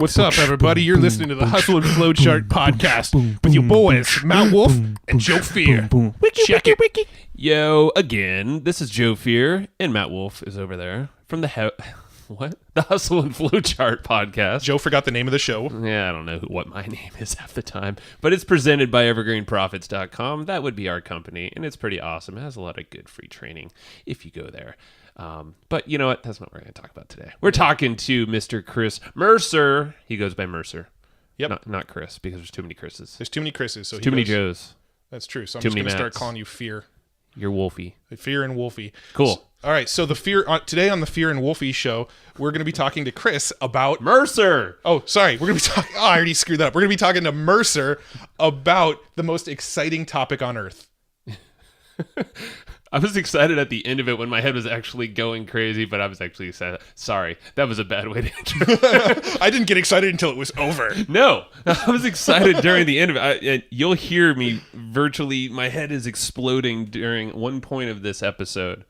What's up, everybody? You're listening to the Hustle and Flowchart podcast with your boys, Matt Wolf and Joe Fear. Check it. Yo, again, this is Joe Fear, and Matt Wolf is over there from the the Hustle and Flowchart podcast. Joe forgot the name of the show. Yeah, I don't know what my name is half the time, but it's presented by evergreenprofits.com. That would be our company, and it's pretty awesome. It has a lot of good free training if you go there. But you know what? That's not what we're going to talk about today. We're talking to Mr. Chris Mercer. He goes by Mercer. Yep. Not Chris, because there's too many Chris's. There's too many Chris's. So too many Joes. That's true. So I'm Too just many going to start Matts. calling you Fear. You're Wolfie. Fear and Wolfie. Cool. All right. So today on the Fear and Wolfie show, we're going to be talking to Chris about Mercer. Oh, sorry. We're going to be talking. Oh, I already screwed that up. We're going to be talking to Mercer about the most exciting topic on earth. I was excited at the end of it when my head was actually going crazy, but I was actually excited. Sorry, that was a bad way to intro. I didn't get excited until it was over. No, I was excited during the end of it. You'll hear me virtually, my head is exploding during one point of this episode.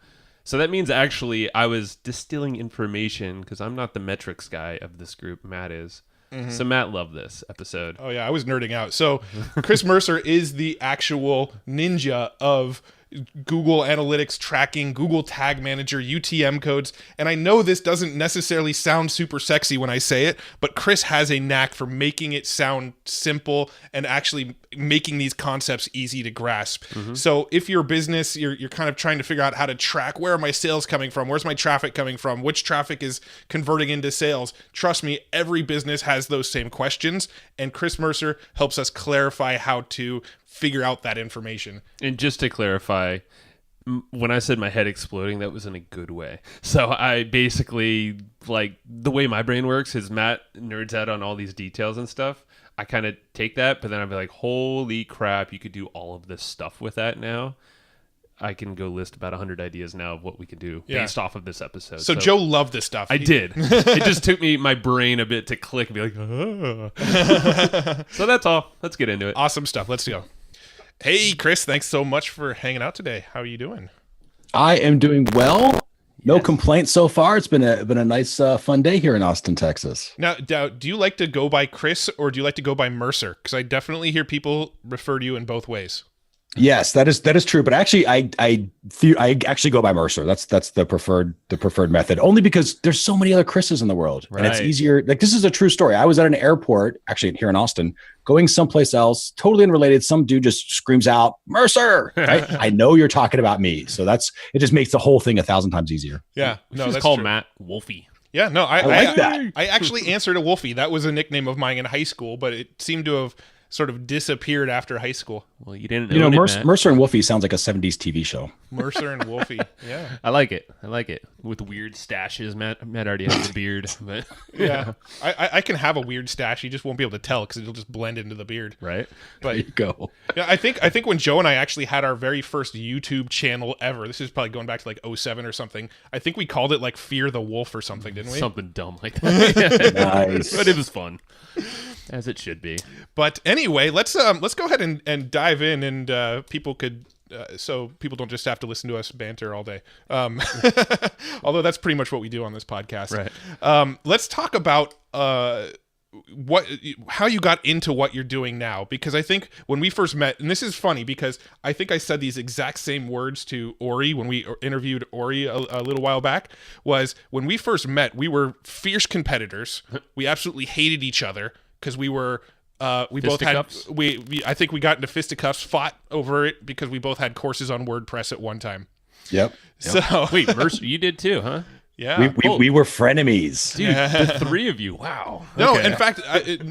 So that means actually I was distilling information because I'm not the metrics guy of this group. Matt is. Mm-hmm. So Matt loved this episode. Oh, yeah, I was nerding out. So Chris Mercer is the actual ninja of Google Analytics tracking, Google Tag Manager, UTM codes. And I know this doesn't necessarily sound super sexy when I say it, but Chris has a knack for making it sound simple and actually making these concepts easy to grasp. Mm-hmm. So if your business, you're kind of trying to figure out how to track, where are my sales coming from? Where's my traffic coming from? Which traffic is converting into sales? Trust me, every business has those same questions. And Chris Mercer helps us clarify how to figure out that information. And just to clarify, when I said my head exploding, that was in a good way. So I basically, like, the way my brain works is Matt nerds out on all these details and stuff. I kind of take that, but then I'd be like, holy crap, you could do all of this stuff with that now. I can go list about 100 ideas now of what we can do based off of this episode. So Joe loved this stuff. I did. It just took my brain a bit to click and be like, oh. So that's all. Let's get into it. Awesome stuff. Let's go. Hey, Chris, thanks so much for hanging out today. How are you doing? I am doing well. No complaints so far. It's been a nice, fun day here in Austin, Texas. Now, do you like to go by Chris or do you like to go by Mercer? Because I definitely hear people refer to you in both ways. Yes, that is true. But actually, I actually go by Mercer. That's the preferred method. Only because there's so many other Chris's in the world, and it's easier. Like, this is a true story. I was at an airport, actually here in Austin, going someplace else, totally unrelated. Some dude just screams out Mercer. Right? I know you're talking about me, so it just makes the whole thing 1,000 times easier. Yeah, no, that's call true. Matt Wolfie. Yeah, no, I like that. I actually answered a Wolfie. That was a nickname of mine in high school, but it seemed to have sort of disappeared after high school. Well, you didn't know Mercer and Wolfie sounds like a 70s TV show. Mercer and Wolfie. Yeah. I like it. With weird stashes. Matt already has a beard. But yeah. I can have a weird stash. You just won't be able to tell because it'll just blend into the beard. Right. But there you go. Yeah, I think when Joe and I actually had our very first YouTube channel ever, this is probably going back to like 2007 or something. I think we called it like Fear the Wolf or something, didn't we? Something dumb like that. Nice. But it was fun. As it should be. But anyway, let's go ahead and dive in, and people could so people don't just have to listen to us banter all day. Although that's pretty much what we do on this podcast. Right. Let's talk about how you got into what you're doing now, because I think when we first met, and this is funny because I think I said these exact same words to Ori when we interviewed Ori a little while back, was when we first met, we were fierce competitors. We absolutely hated each other because we were we both had I think we got into fisticuffs, fought over it because we both had courses on WordPress at one time. Yep. So wait, Mercer, you did too, huh? Yeah, we were frenemies, dude. The three of you, wow. No, in fact,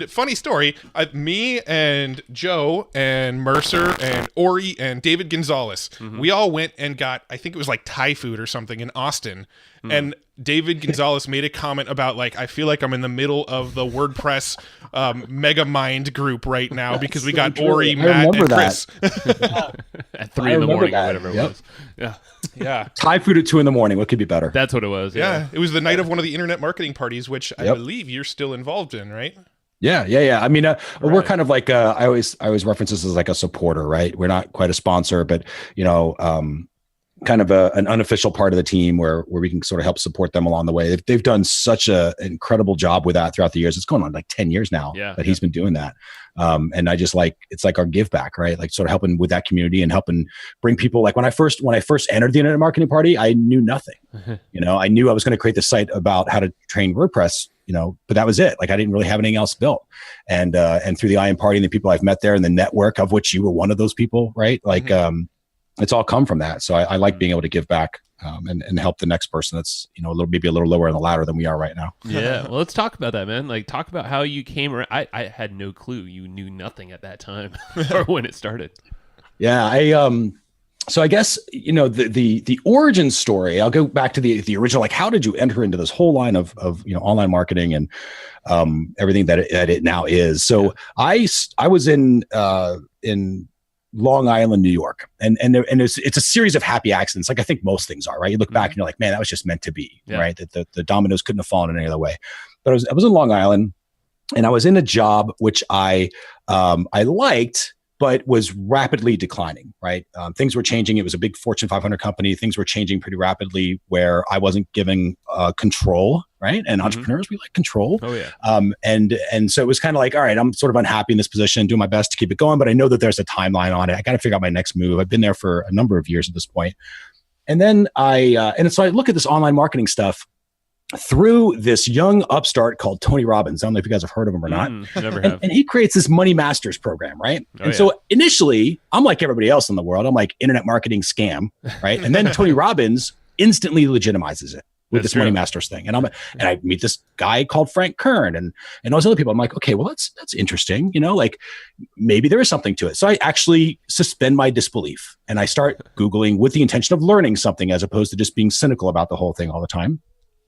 funny story. Me and Joe and Mercer and Ori and David Gonzalez, we all went and got, I think it was like Thai food or something in Austin, and David Gonzalez made a comment about, like, I feel like I'm in the middle of the WordPress mega mind group right now because we got Ori, Matt, and Chris. At 3 in the morning or whatever it was. Yeah. Thai food at 2 in the morning. What could be better? That's what it was. Yeah. It was the night of one of the internet marketing parties, which I believe you're still involved in, right? Yeah. I mean, we're kind of like I always reference this as like a supporter, right? We're not quite a sponsor, but kind of an unofficial part of the team where we can sort of help support them along the way. They've done such an incredible job with that throughout the years. It's going on like 10 years now that he's been doing that. And I just it's like our give back, right? Like sort of helping with that community and helping bring people. Like when I first entered the internet marketing party, I knew nothing. I knew I was going to create the site about how to train WordPress, but that was it. Like I didn't really have anything else built. And through the IM party and the people I've met there and the network of which you were one of those people, right? Like, it's all come from that. So I like being able to give back and help the next person that's, maybe a little lower on the ladder than we are right now. Yeah. Well, let's talk about that, man. Like talk about how you came around. I had no clue. You knew nothing at that time or when it started. Yeah. So I guess, the origin story, I'll go back to the original, like how did you enter into this whole line of online marketing and everything that it now is. So I was in Long Island, New York. And it's a series of happy accidents. Like I think most things are, right? You look back and you're like, man, that was just meant to be, right? That the dominoes couldn't have fallen in any other way. But I was in Long Island and I was in a job which I liked, but was rapidly declining, right? Things were changing. It was a big Fortune 500 company. Things were changing pretty rapidly where I wasn't giving control, right? And entrepreneurs, we like control. Oh, yeah. And so it was kind of like, all right, I'm sort of unhappy in this position, doing my best to keep it going, but I know that there's a timeline on it. I got to figure out my next move. I've been there for a number of years at this point. And then so I look at this online marketing stuff through this young upstart called Tony Robbins. I don't know if you guys have heard of him or not. Never have. And he creates this Money Masters program, right? So initially, I'm like everybody else in the world. I'm like internet marketing scam, right? And then Tony Robbins instantly legitimizes it with this Money Masters thing. And I meet this guy called Frank Kern and all those other people. I'm like, okay, well, that's interesting. Like maybe there is something to it. So I actually suspend my disbelief and I start Googling with the intention of learning something as opposed to just being cynical about the whole thing all the time.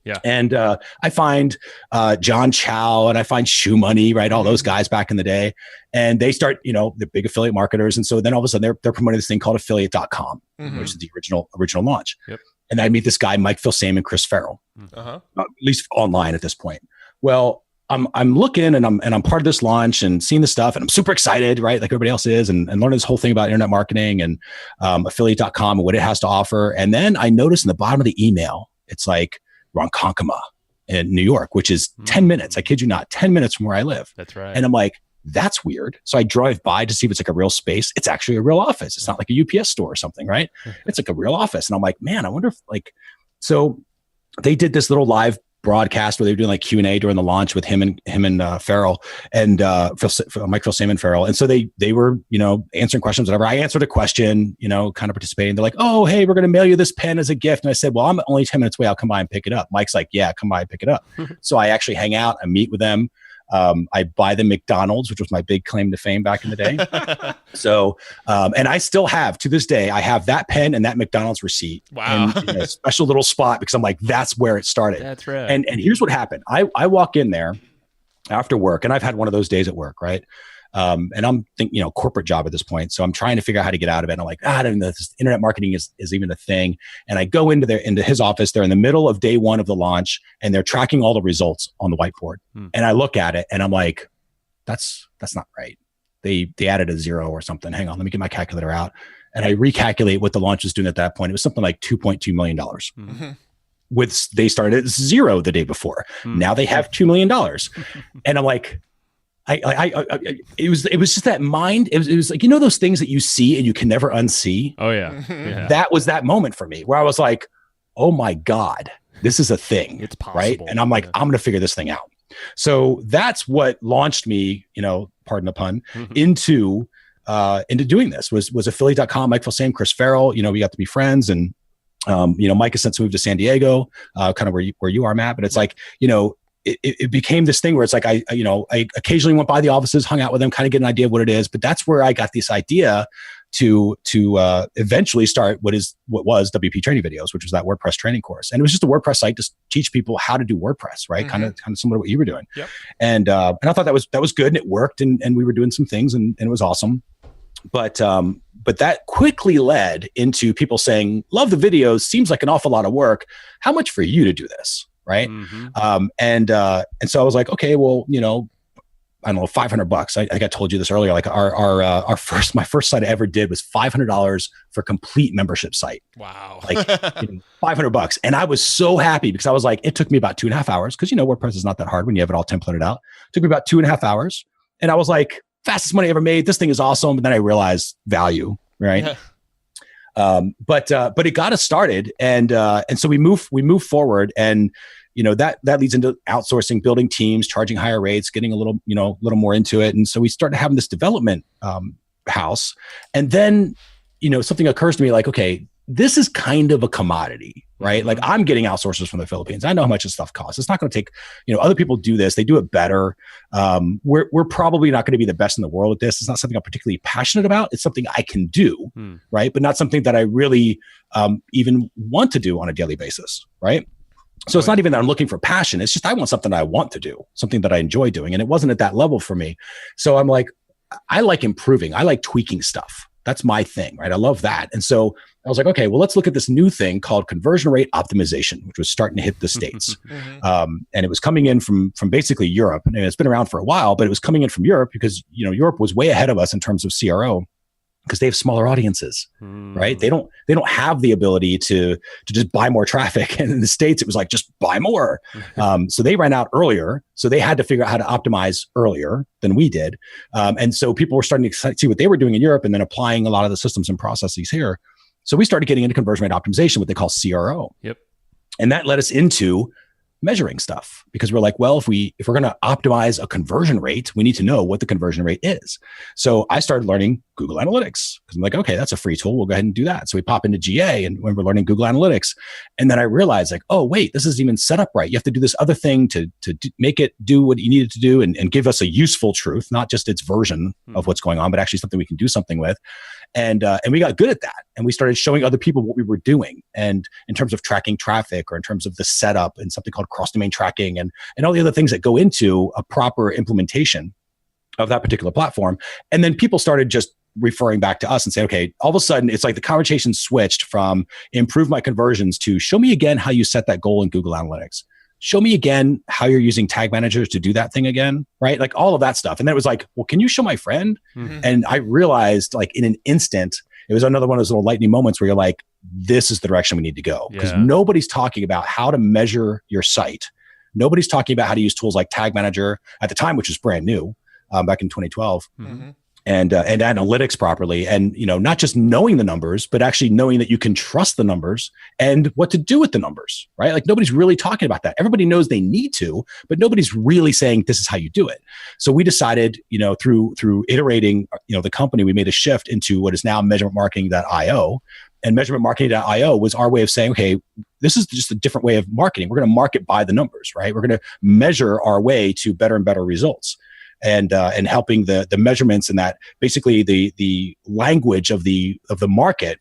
Yeah. And I find John Chow and I find Shoe Money, right? All those guys back in the day. And they start, the big affiliate marketers. And so then all of a sudden they're promoting this thing called affiliate.com, which is the original launch. Yep. And I meet this guy, Mike Filsaime and Chris Farrell, at least online at this point. Well, I'm looking and I'm part of this launch and seeing the stuff and I'm super excited, right? Like everybody else is and learning this whole thing about internet marketing and affiliate.com and what it has to offer. And then I notice in the bottom of the email, it's like, Ronkonkoma in New York, which is 10 minutes. I kid you not, 10 minutes from where I live. That's right. And I'm like, that's weird. So I drive by to see if it's like a real space. It's actually a real office. It's not like a UPS store or something, right? It's like a real office. And I'm like, man, I wonder if so they did this little live broadcast where they were doing like Q&A during the launch with him and Farrell and Mike Filsaime and Farrell. And so they were, answering questions, whatever. I answered a question, kind of participating. They're like, oh, hey, we're going to mail you this pen as a gift. And I said, well, I'm only 10 minutes away. I'll come by and pick it up. Mike's like, yeah, come by and pick it up. So I actually hang out. I meet with them. I buy the McDonald's, which was my big claim to fame back in the day. So, and I still have to this day, I have that pen and that McDonald's receipt in a special little spot because I'm like, that's where it started. That's right. And here's what happened. I walk in there after work and I've had one of those days at work, right? And I'm thinking, corporate job at this point. So I'm trying to figure out how to get out of it. And I'm like, I don't know, this internet marketing is even a thing. And I go into his office. They're in the middle of day one of the launch and they're tracking all the results on the whiteboard. And I look at it and I'm like, that's not right. They added a 0 or something. Hang on, let me get my calculator out. And I recalculate what the launch was doing at that point. It was something like $2.2 million. They started at 0 the day before. Now they have $2 million. And I'm like, it was just that mind. It was like, those things that you see and you can never unsee. Oh yeah. That was that moment for me where I was like, oh my God, this is a thing. It's possible. Right. And I'm like, I'm going to figure this thing out. So that's what launched me, pardon the pun, into doing this was affiliate.com, Mike Filsaime, Chris Farrell, we got to be friends and, Mike has since moved to San Diego, kind of where you are, Matt, but it's like, it became this thing where it's like, I occasionally went by the offices, hung out with them, kind of get an idea of what it is. But that's where I got this idea to eventually start what was WP Training Videos, which was that WordPress training course. And it was just a WordPress site to teach people how to do WordPress, right? Kind of similar to what you were doing. Yep. And I thought that was good and it worked and we were doing some things and it was awesome. But that quickly led into people saying, love the videos, seems like an awful lot of work. How much for you to do this? Right. And so I was like, okay, well, I don't know, $500. I think I told you this earlier. Like my first site I ever did was $500 for complete membership site. Wow. Like $500. And I was so happy because I was like, it took me about 2.5 hours because, WordPress is not that hard when you have it all templated out. It took me about 2.5 hours. And I was like, fastest money I ever made. This thing is awesome. And then I realized value, right? Yeah. But it got us started. And so we move forward, and that leads into outsourcing, building teams, charging higher rates, getting a little more into it. And so we started having this development house. And then, something occurs to me like, okay, this is kind of a commodity, right? Like I'm getting outsourcers from the Philippines. I know how much this stuff costs. It's not going to take, other people do this. They do it better. We're probably not going to be the best in the world at this. It's not something I'm particularly passionate about. It's something I can do, right? But not something that I really even want to do on a daily basis, right? So it's not even that I'm looking for passion. It's just I want something I want to do, something that I enjoy doing. And it wasn't at that level for me. So I'm like, I like improving. I like tweaking stuff. That's my thing, right? I love that. And so I was like, okay, well, let's look at this new thing called conversion rate optimization, which was starting to hit the States. And it was coming in from basically Europe. And it's been around for a while, but it was coming in from Europe because, Europe was way ahead of us in terms of CRO because they have smaller audiences, right? They don't have the ability to just buy more traffic. And in the States, it was like, just buy more. So they ran out earlier. So they had to figure out how to optimize earlier than we did. And so people were starting to see what they were doing in Europe and then applying a lot of the systems and processes here. So we started getting into conversion rate optimization, what they call CRO. Yep. And that led us into measuring stuff because we're like, well, if we're going to optimize a conversion rate, we need to know what the conversion rate is. So I started learning Google Analytics because I'm like, okay, that's a free tool. We'll go ahead and do that. So we pop into GA and when we're learning Google Analytics, and then I realized like, oh wait, this isn't even set up right. You have to do this other thing to make it do what you need it to do and give us a useful truth, not just its version of what's going on, but actually something we can do something with. And we got good at that. And we started showing other people what we were doing. And in terms of tracking traffic or in terms of the setup and something called cross-domain tracking and all the other things that go into a proper implementation of that particular platform. And then people started just referring back to us and say, okay, all of a sudden it's like the conversation switched from improve my conversions to show me again how you set that goal in Google Analytics. Show me again how you're using tag managers to do that thing again, right? Like all of that stuff. And then it was like, well, can you show my friend? And I realized like in an instant, it was another one of those little lightning moments where you're like, this is the direction we need to go. Because nobody's talking about how to measure your site. Nobody's talking about how to use tools like Tag Manager at the time, which was brand new back in 2012. And analytics properly. And, not just knowing the numbers, but actually knowing that you can trust the numbers and what to do with the numbers, right? Like nobody's really talking about that. Everybody knows they need to, but nobody's really saying this is how you do it. So we decided, through iterating, the company, we made a shift into what is now measurementmarketing.io. And measurementmarketing.io was our way of saying, okay, this is just a different way of marketing. We're going to market by the numbers, right? We're going to measure our way to better and better results. And helping the measurements and that basically the language of the market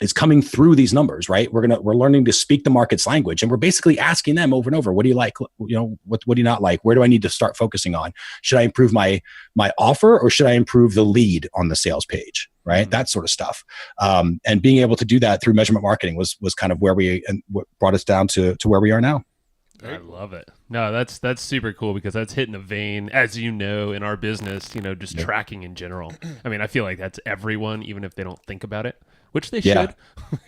is coming through these numbers, right? We're learning to speak the market's language, and we're basically asking them over and over, what do you like? What do you not like? Where do I need to start focusing on? Should I improve my offer or should I improve the lead on the sales page? Right, that sort of stuff, and being able to do that through measurement marketing was kind of what brought us down to where we are now. I love it. No, that's super cool because that's hitting a vein, as you know, in our business, just tracking in general. I mean, I feel like that's everyone, even if they don't think about it, which they should.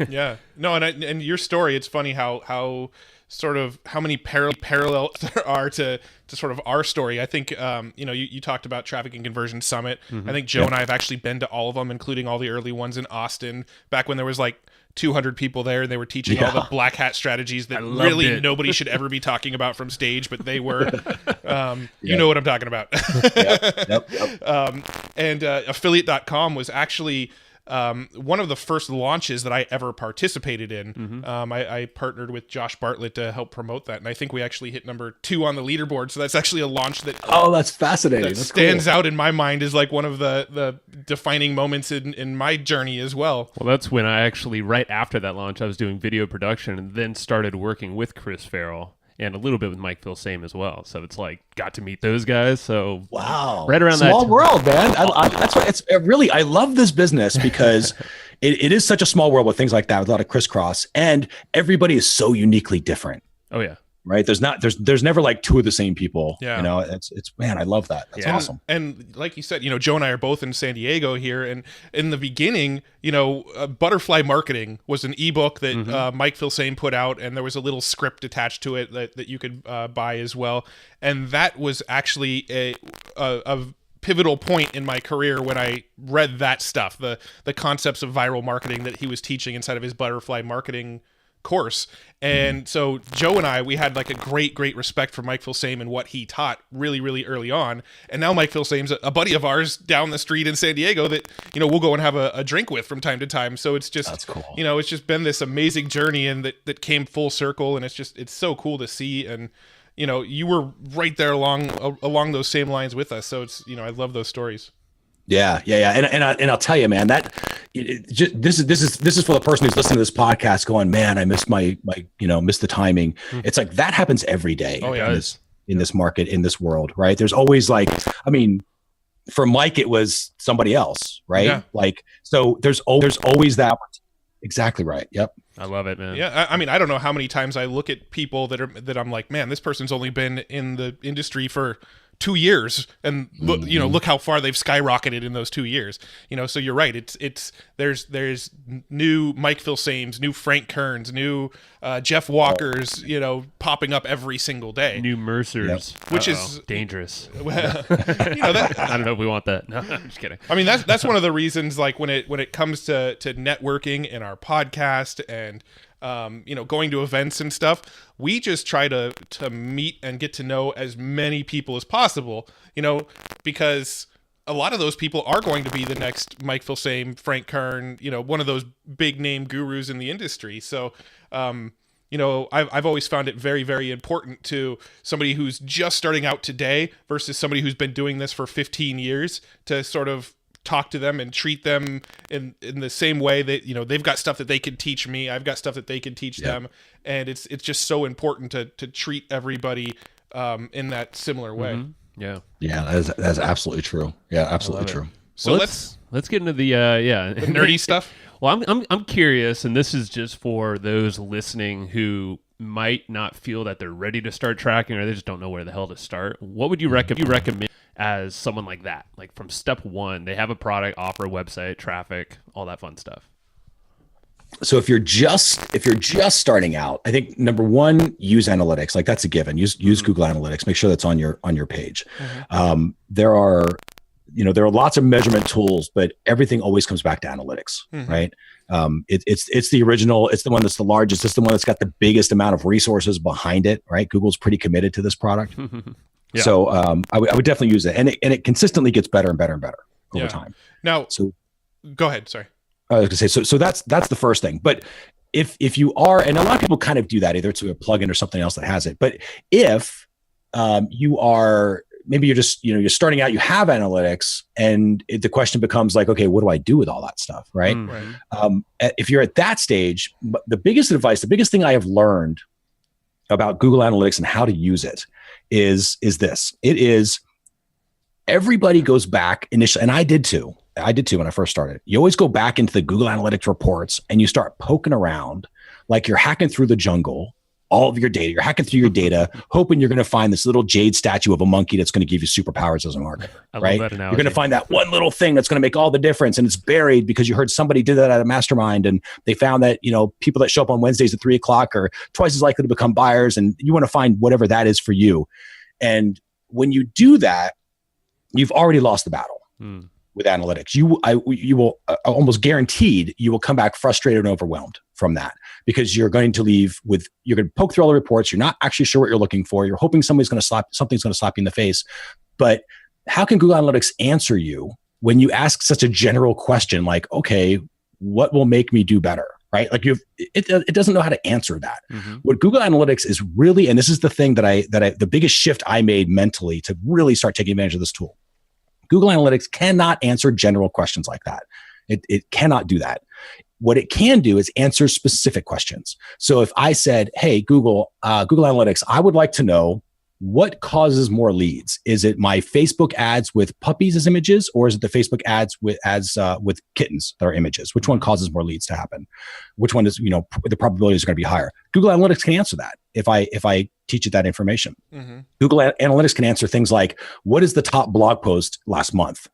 Yeah. No, and your story, it's funny how sort of how many parallels there are to sort of our story. I think, you talked about Traffic and Conversion Summit. I think Joe and I have actually been to all of them, including all the early ones in Austin, back when there was like 200 people there and they were teaching all the black hat strategies that really nobody should ever be talking about from stage, but they were. You know what I'm talking about. And affiliate.com was actually one of the first launches that I ever participated in. I partnered with Josh Bartlett to help promote that, and I think we actually hit number 2 on the leaderboard. So that's actually a launch that that's fascinating. That stands out in my mind as like one of the defining moments in my journey as well. Well, that's when I actually, right after that launch, I was doing video production and then started working with Chris Farrell. And a little bit with Mike Phil-Same as well. So it's like, got to meet those guys. So wow, right around small that world, man. That's what it's really, I love this business because it is such a small world with things like that, with a lot of crisscross, and everybody is so uniquely different. Oh yeah. right? There's never like two of the same people. Yeah. You know, it's man, I love that. That's awesome. And like you said, Joe and I are both in San Diego here, and in the beginning, Butterfly Marketing was an ebook that Mike Filsaime put out, and there was a little script attached to it that you could buy as well, and that was actually a pivotal point in my career when I read that stuff, the concepts of viral marketing that he was teaching inside of his Butterfly Marketing course. And so Joe and I, we had like a great respect for Mike Filsaime and what he taught really early on. And now Mike Filsaime's a buddy of ours down the street in San Diego that, we'll go and have a drink with from time to time. So it's just, that's cool. It's just been this amazing journey, and that came full circle. And it's so cool to see. And, you were right there along those same lines with us. So it's, I love those stories. Yeah. And I'll tell you, man, that this is for the person who's listening to this podcast going, man, I missed missed the timing. It's like that happens every day in this market, in this world, right? There's always for Mike, it was somebody else, right? Yeah. So there's always that. Exactly right. Yep. I love it, man. Yeah. I don't know how many times I look at people that I'm like, man, this person's only been in the industry for 2 years, and look how far they've skyrocketed in those 2 years. So you're right. There's new Mike Filsaimes, new Frank Kerns, new Jeff Walkers, popping up every single day. New Mercers, which is dangerous. That, I don't know if we want that. No, I'm just kidding. I mean, that's one of the reasons, like when it comes to networking in our podcast and going to events and stuff, we just try to meet and get to know as many people as possible, because a lot of those people are going to be the next Mike Filsaime, Frank Kern, one of those big name gurus in the industry. So, I've always found it very, very important to somebody who's just starting out today versus somebody who's been doing this for 15 years to sort of talk to them and treat them in the same way that, they've got stuff that they can teach me. I've got stuff that they can teach them. And it's just so important to treat everybody in that similar way. Mm-hmm. Yeah. Yeah. That's absolutely true. Yeah. Absolutely true. So let's get into the nerdy stuff. Well, I'm curious, and this is just for those listening who might not feel that they're ready to start tracking, or they just don't know where the hell to start. What would you recommend as someone like that? Like from step one, they have a product, offer, a website, traffic, all that fun stuff. So if you're just starting out, I think number one, use analytics. Like that's a given. Use Google Analytics. Make sure that's on your page. There are lots of measurement tools, but everything always comes back to analytics, right? It's the original. It's the one that's the largest. It's the one that's got the biggest amount of resources behind it, right? Google's pretty committed to this product. Yeah. So I would definitely use it, and it consistently gets better and better and better over time. Now, go ahead. Sorry. I was going to say, so that's the first thing. But if you are, and a lot of people kind of do that, either to a plugin or something else that has it. But if you are, maybe you're just, you're starting out, you have analytics, and the question becomes like, okay, what do I do with all that stuff, right? If you're at that stage, the biggest thing I have learned about Google Analytics and how to use it is this. It is, everybody goes back initially, and I did too when I first started. You always go back into the Google Analytics reports and you start poking around like you're hacking through the jungle, all of your data. You're hacking through your data, hoping you're going to find this little jade statue of a monkey that's going to give you superpowers as a marketer, right? You're going to find that one little thing that's going to make all the difference, and it's buried because you heard somebody did that at a mastermind, and they found that, people that show up on Wednesdays at 3:00 are twice as likely to become buyers, and you want to find whatever that is for you. And when you do that, you've already lost the battle. With analytics, you will almost guaranteed you will come back frustrated and overwhelmed from that, because you're going to poke through all the reports. You're not actually sure what you're looking for. You're hoping something's going to slap you in the face. But how can Google Analytics answer you when you ask such a general question like, okay, what will make me do better? Right? Like it doesn't know how to answer that. What Google Analytics is really, and this is the thing that the biggest shift I made mentally to really start taking advantage of this tool. Google Analytics cannot answer general questions like that. It cannot do that. What it can do is answer specific questions. So if I said, hey, Google Analytics, I would like to know what causes more leads? Is it my Facebook ads with puppies as images, or is it the Facebook ads with kittens that are images? Which one causes more leads to happen? Which one is, the probability is going to be higher? Google Analytics can answer that if I teach it that information. Google Analytics can answer things like, what is the top blog post last month?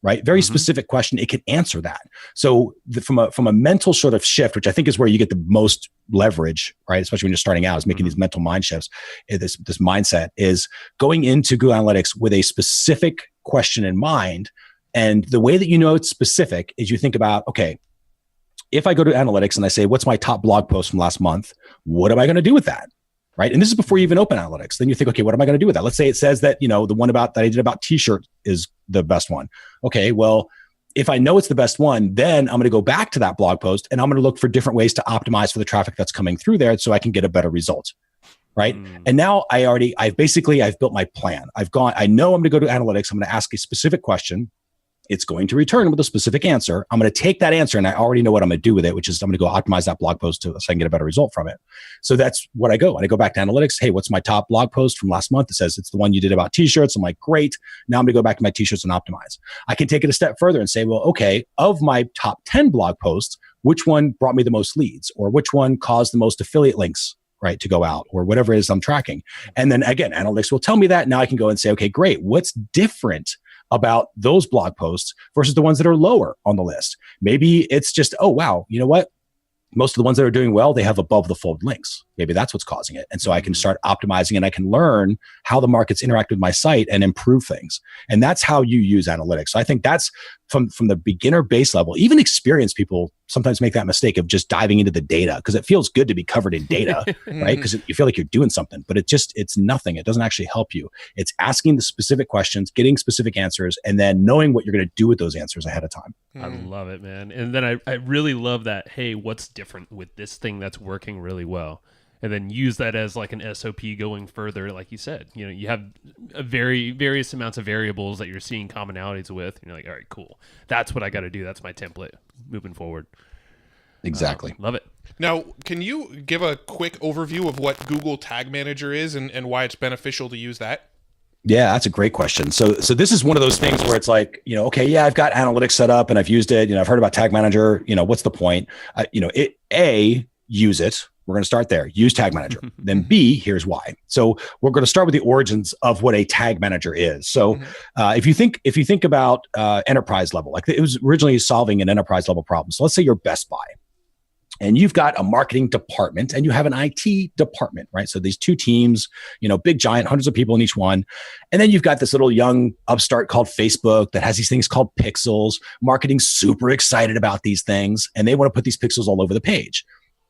Right? Very specific question. It can answer that. So from a mental sort of shift, which I think is where you get the most leverage, right? Especially when you're starting out, is making these mental mind shifts. This mindset is going into Google Analytics with a specific question in mind. And the way that you know it's specific is you think about, okay, if I go to Analytics and I say, what's my top blog post from last month? What am I going to do with that? Right. And this is before you even open Analytics. Then you think, okay, what am I going to do with that? Let's say it says that, the one that I did about t-shirt is the best one. Okay, well, if I know it's the best one, then I'm going to go back to that blog post and I'm going to look for different ways to optimize for the traffic that's coming through there so I can get a better result. Right. And now I've built my plan. I know I'm going to go to Analytics. I'm going to ask a specific question. It's going to return with a specific answer. I'm going to take that answer and I already know what I'm going to do with it, which is I'm going to go optimize that blog post so I can get a better result from it. So that's what I go. And I go back to Analytics. Hey, what's my top blog post from last month? It says it's the one you did about t-shirts. I'm like, great. Now I'm going to go back to my t-shirts and optimize. I can take it a step further and say, well, okay, of my top 10 blog posts, which one brought me the most leads, or which one caused the most affiliate links, right, to go out, or whatever it is I'm tracking. And then again, Analytics will tell me that. Now I can go and say, okay, great. What's different about those blog posts versus the ones that are lower on the list? Maybe it's just, oh, wow, you know what? Most of the ones that are doing well, they have above the fold links. Maybe that's what's causing it. And so I can start optimizing and I can learn how the markets interact with my site and improve things. And that's how you use analytics. So I think that's from the beginner base level. Even experienced people sometimes make that mistake of just diving into the data because it feels good to be covered in data, right? Because you feel like you're doing something, but it's nothing. It doesn't actually help you. It's asking the specific questions, getting specific answers, and then knowing what you're going to do with those answers ahead of time. I love it, man. And then I really love that, hey, what's different with this thing that's working really well? And then use that as like an SOP going further, like you said. You have various amounts of variables that you're seeing commonalities with. And you're like, all right, cool. That's what I got to do. That's my template moving forward. Exactly. Love it. Now, can you give a quick overview of what Google Tag Manager is and why it's beneficial to use that? Yeah, that's a great question. So this is one of those things where it's like, okay, yeah, I've got analytics set up and I've used it. I've heard about Tag Manager. What's the point? Use it. We're going to start there. Use Tag Manager. Then B, here's why. So we're going to start with the origins of what a Tag Manager is. So if you think about enterprise level, like it was originally solving an enterprise level problem. So let's say you're Best Buy. And you've got a marketing department and you have an IT department, right? So these two teams, big giant, hundreds of people in each one. And then you've got this little young upstart called Facebook that has these things called pixels. Marketing's super excited about these things and they want to put these pixels all over the page.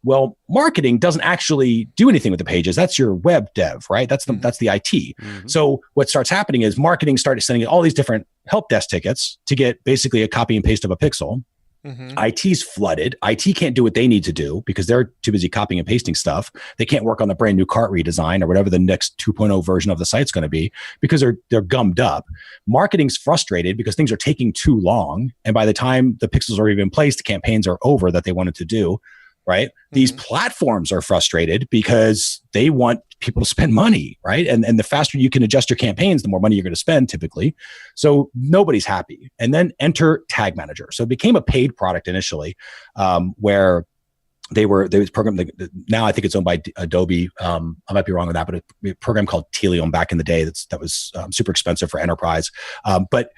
Well, marketing doesn't actually do anything with the pages. That's your web dev, right? That's the IT. So what starts happening is marketing started sending all these different help desk tickets to get basically a copy and paste of a pixel. IT's flooded. IT can't do what they need to do because they're too busy copying and pasting stuff. They can't work on the brand new cart redesign or whatever the next 2.0 version of the site's going to be because they're gummed up. Marketing's frustrated because things are taking too long. And by the time the pixels are even in place, the campaigns are over that they wanted to do. Right? These platforms are frustrated because they want people to spend money, right? And the faster you can adjust your campaigns, the more money you're going to spend typically. So nobody's happy. And then enter Tag Manager. So it became a paid product initially, where they was programmed. Now I think it's owned by Adobe. I might be wrong on that, but a program called Telium back in the day that was super expensive for enterprise. But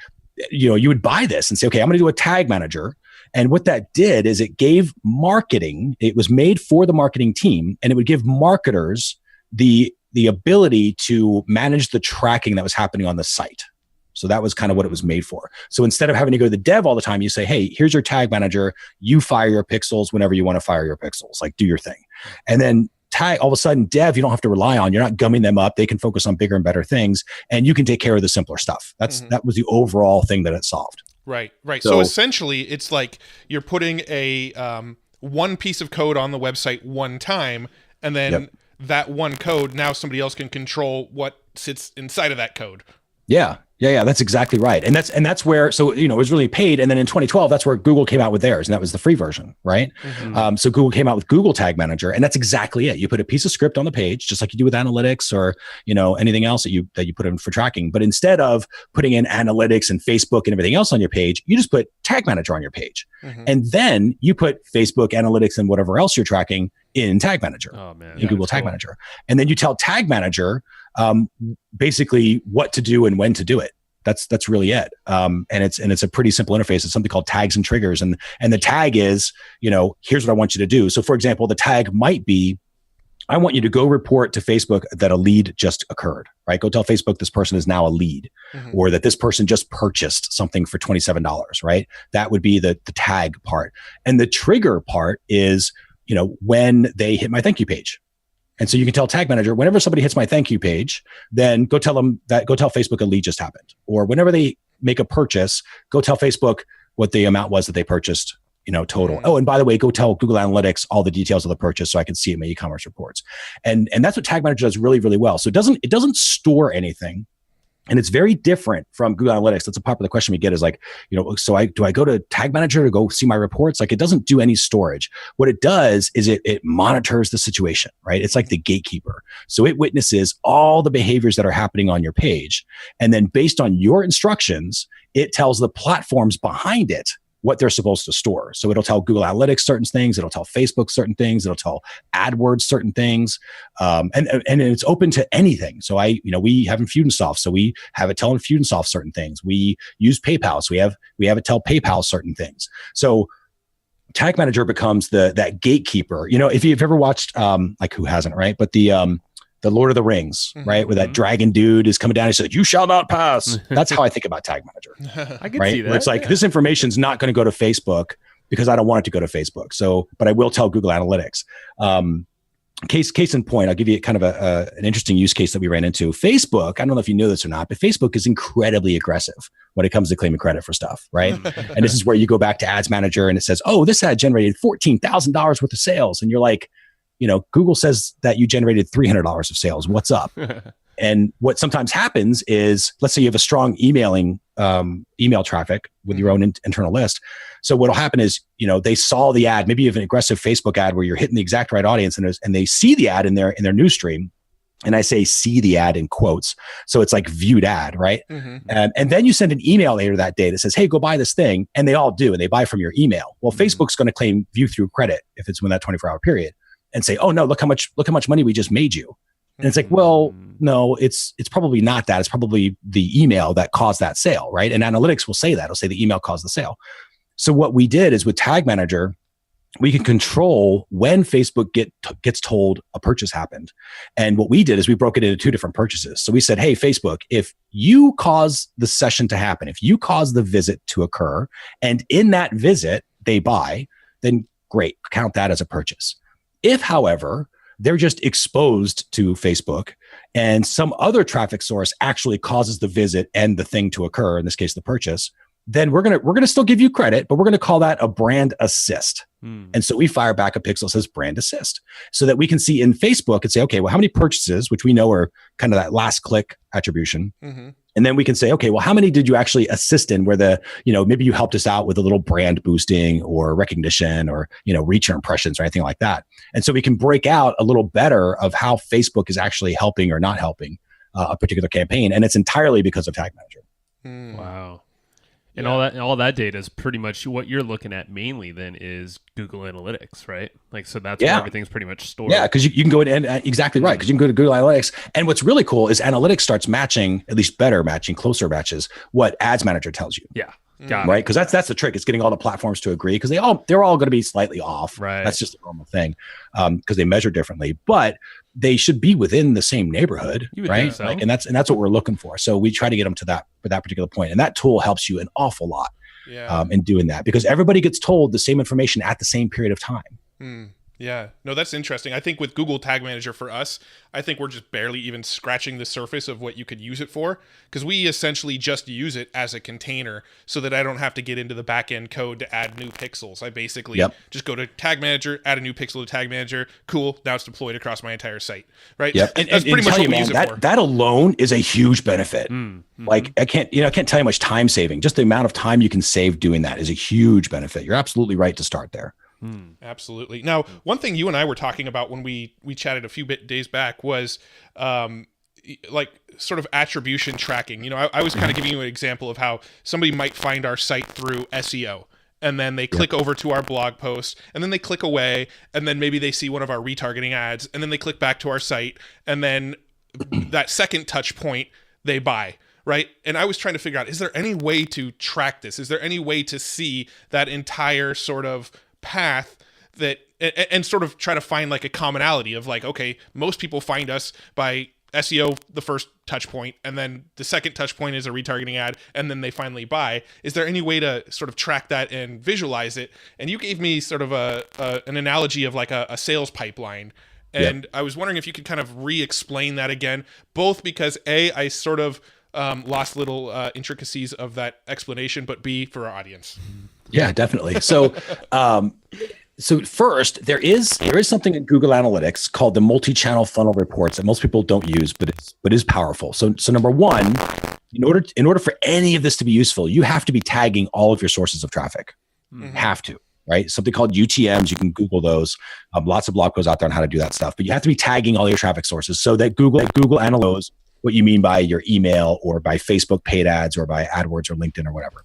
you would buy this and say, okay, I'm going to do a Tag Manager. And what that did is it gave marketing, it was made for the marketing team, and it would give marketers the ability to manage the tracking that was happening on the site. So that was kind of what it was made for. So instead of having to go to the dev all the time, you say, hey, here's your Tag Manager. You fire your pixels whenever you want to fire your pixels, like do your thing. And then tag, all of a sudden, dev, you don't have to rely on, you're not gumming them up. They can focus on bigger and better things, and you can take care of the simpler stuff. That was the overall thing that it solved. Right. So essentially, it's like you're putting a one piece of code on the website one time, and then that one code, now somebody else can control what sits inside of that code. Yeah, Yeah, that's exactly right. And that's where, so, it was really paid. And then in 2012, that's where Google came out with theirs. And that was the free version, right? So Google came out with Google Tag Manager, and that's exactly it. You put a piece of script on the page, just like you do with analytics or, anything else that you put in for tracking. But instead of putting in analytics and Facebook and everything else on your page, you just put Tag Manager on your page. And then you put Facebook, analytics, and whatever else you're tracking in Tag Manager, in Google Tag Manager. And then you tell Tag Manager basically what to do and when to do it. That's really it. And it's a pretty simple interface. It's something called tags and triggers. And the tag is, here's what I want you to do. So for example, the tag might be, I want you to go report to Facebook that a lead just occurred, right? Go tell Facebook this person is now a lead, or that this person just purchased something for $27, right? That would be the tag part. And the trigger part is, when they hit my thank you page. And so you can tell Tag Manager, whenever somebody hits my thank you page, then go tell Facebook a lead just happened. Or whenever they make a purchase, go tell Facebook what the amount was that they purchased, total. Oh, and by the way, go tell Google Analytics all the details of the purchase so I can see it in my e-commerce reports. And that's what Tag Manager does really, really well. So it doesn't store anything. And it's very different from Google Analytics. That's a popular question we get is like, so do I go to Tag Manager to go see my reports? Like, it doesn't do any storage. What it does is it monitors the situation, right? It's like the gatekeeper. So it witnesses all the behaviors that are happening on your page. And then based on your instructions, it tells the platforms behind it what they're supposed to store. So it'll tell Google Analytics certain things. It'll tell Facebook certain things. It'll tell AdWords certain things. And it's open to anything. So we have Infusionsoft. So we have it tell Infusionsoft certain things. We use PayPal. So we have it tell PayPal certain things. So Tag Manager becomes that gatekeeper. If you've ever watched, like who hasn't, right? But the Lord of the Rings, right? Where that dragon dude is coming down and said, "You shall not pass." That's how I think about Tag Manager. I can right? see that. Where it's like, this information's not going to go to Facebook because I don't want it to go to Facebook. So, but I will tell Google Analytics. Case in point, I'll give you kind of an interesting use case that we ran into. Facebook, I don't know if you know this or not, but Facebook is incredibly aggressive when it comes to claiming credit for stuff, right? And this is where you go back to Ads Manager and it says, "Oh, this ad generated $14,000 worth of sales." And you're like, Google says that you generated $300 of sales. What's up? And what sometimes happens is, let's say you have a strong email traffic with your own internal list. So what'll happen is, they saw the ad. Maybe you have an aggressive Facebook ad where you're hitting the exact right audience, and they see the ad in their news stream. And I say see the ad in quotes. So it's like viewed ad, right? And then you send an email later that day that says, "Hey, go buy this thing." And they all do, and they buy from your email. Well, Facebook's going to claim view through credit if it's within that 24-hour period, and say, "Oh no, look how much money we just made you." And it's like, well, no, it's probably not that. It's probably the email that caused that sale, right? And analytics will say that. It'll say the email caused the sale. So what we did is with Tag Manager, we can control when Facebook gets told a purchase happened. And what we did is we broke it into two different purchases. So we said, "Hey, Facebook, if you cause the session to happen, if you cause the visit to occur, and in that visit they buy, then great, count that as a purchase. If, however, they're just exposed to Facebook and some other traffic source actually causes the visit and the thing to occur, in this case, the purchase, then we're gonna still give you credit, but we're gonna call that a brand assist." And so we fire back a pixel that says brand assist, so that we can see in Facebook and say, okay, well, how many purchases, which we know are kind of that last click attribution. And then we can say, okay, well, how many did you actually assist in where maybe you helped us out with a little brand boosting or recognition or, reach or impressions or anything like that. And so we can break out a little better of how Facebook is actually helping or not helping a particular campaign. And it's entirely because of Tag Manager. Wow. And all that data is pretty much what you're looking at mainly then is Google Analytics, right? Like, so that's where everything's pretty much stored. Yeah, because you can go in and exactly right. Because you can go to Google Analytics. And what's really cool is Analytics starts matching, at least better matching, closer matches what Ads Manager tells you. Yeah. Got right. Because that's the trick. It's getting all the platforms to agree, because they're all going to be slightly off. Right. That's just a normal thing, because they measure differently, but they should be within the same neighborhood, right? So. And that's what we're looking for. So we try to get them to that particular point, and that tool helps you an awful lot in doing that, because everybody gets told the same information at the same period of time. Yeah, no, that's interesting. I think with Google Tag Manager for us, I think we're just barely even scratching the surface of what you could use it for, because we essentially just use it as a container so that I don't have to get into the back end code to add new pixels. I basically just go to Tag Manager, add a new pixel to Tag Manager. Cool, now it's deployed across my entire site, right? Yep. That's pretty much what we use it for. That alone is a huge benefit. Like I can't tell you how much time saving. Just the amount of time you can save doing that is a huge benefit. You're absolutely right to start there. Absolutely. Now, one thing you and I were talking about when we chatted a few days back was like sort of attribution tracking. You know, I was kind of giving you an example of how somebody might find our site through SEO, and then they click over to our blog post, and then they click away, and then maybe they see one of our retargeting ads, and then they click back to our site, and then that second touch point, they buy. Right. And I was trying to figure out, is there any way to track this? Is there any way to see that entire sort of path that and sort of try to find like a commonality of like, okay, most people find us by SEO, the first touch point, and then the second touch point is a retargeting ad, and then they finally buy. Is there any way to sort of track that and visualize it? And you gave me sort of an analogy of like a sales pipeline. And I was wondering if you could kind of re-explain that again, both because I sort of lost little intricacies of that explanation, but B, for our audience. Yeah, definitely. So, so first, there is something in Google Analytics called the multi-channel funnel reports that most people don't use, but is powerful. So number one, in order for any of this to be useful, you have to be tagging all of your sources of traffic. Have to. Right? Something called UTMs. You can Google those. Lots of blog posts out there on how to do that stuff. But you have to be tagging all your traffic sources so that Google Analytics knows what you mean by your email or by Facebook paid ads or by AdWords or LinkedIn or whatever.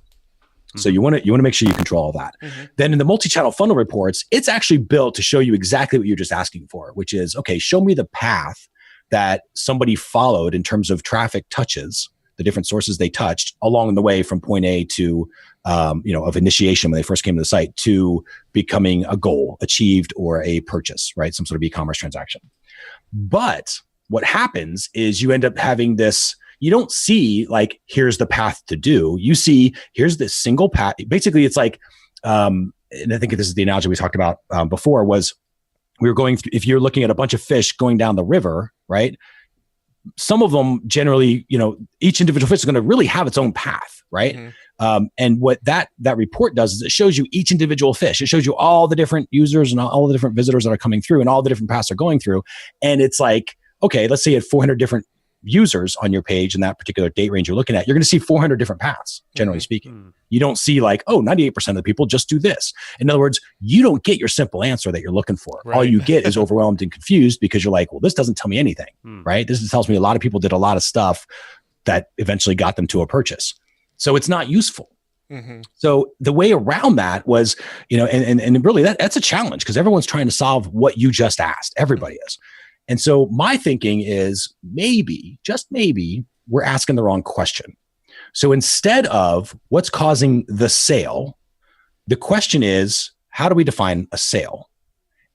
So you want to make sure you control all that. Then in the multi-channel funnel reports, it's actually built to show you exactly what you're just asking for, which is, okay, show me the path that somebody followed in terms of traffic touches, the different sources they touched along the way from point A to, of initiation when they first came to the site to becoming a goal achieved or a purchase, right? Some sort of e-commerce transaction. But what happens is you end up having this, you don't see like, here's the path to do. You see, here's this single path. Basically, it's like, and I think this is the analogy we talked about before was we were going through, if you're looking at a bunch of fish going down the river, right? Some of them generally, each individual fish is going to really have its own path, right? And what that report does is it shows you each individual fish. It shows you all the different users and all the different visitors that are coming through and all the different paths they're going through. And it's like, okay, let's say you had 400 different users on your page in that particular date range you're looking at. You're going to see 400 different paths, generally speaking. You don't see like, 98% of the people just do this. In other words, you don't get your simple answer that you're looking for. Right. All you get is overwhelmed and confused because you're like, well, this doesn't tell me anything, right? This tells me a lot of people did a lot of stuff that eventually got them to a purchase. So it's not useful. So the way around that was, and really that's a challenge because everyone's trying to solve what you just asked. Everybody is. And so my thinking is maybe, just maybe, we're asking the wrong question. So instead of what's causing the sale, the question is, how do we define a sale?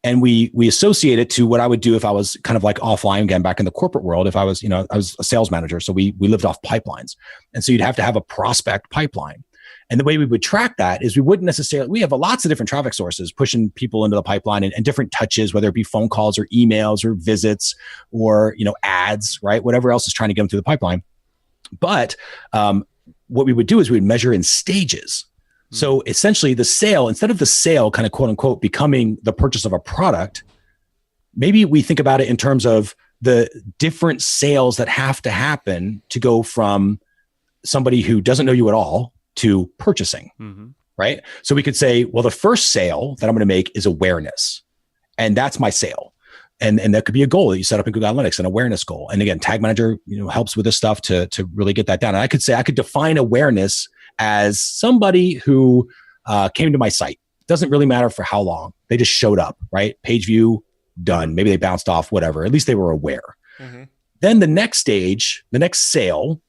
And we associate it to what I would do if I was kind of like offline again, back in the corporate world. If I was, I was a sales manager. So we lived off pipelines. And so you'd have to have a prospect pipeline. And the way we would track that is we have lots of different traffic sources pushing people into the pipeline and different touches, whether it be phone calls or emails or visits or, ads, right? Whatever else is trying to get them through the pipeline. But what we would do is we'd measure in stages. So essentially the sale, instead of the sale kind of quote unquote becoming the purchase of a product, maybe we think about it in terms of the different sales that have to happen to go from somebody who doesn't know you at all to purchasing, right? So we could say, well, the first sale that I'm going to make is awareness. And that's my sale. And that could be a goal that you set up in Google Analytics, an awareness goal. And again, Tag Manager, helps with this stuff to really get that down. And I could say, I could define awareness as somebody who came to my site. Doesn't really matter for how long. They just showed up, right? Page view, done. Maybe they bounced off, whatever. At least they were aware. Then the next stage, the next sale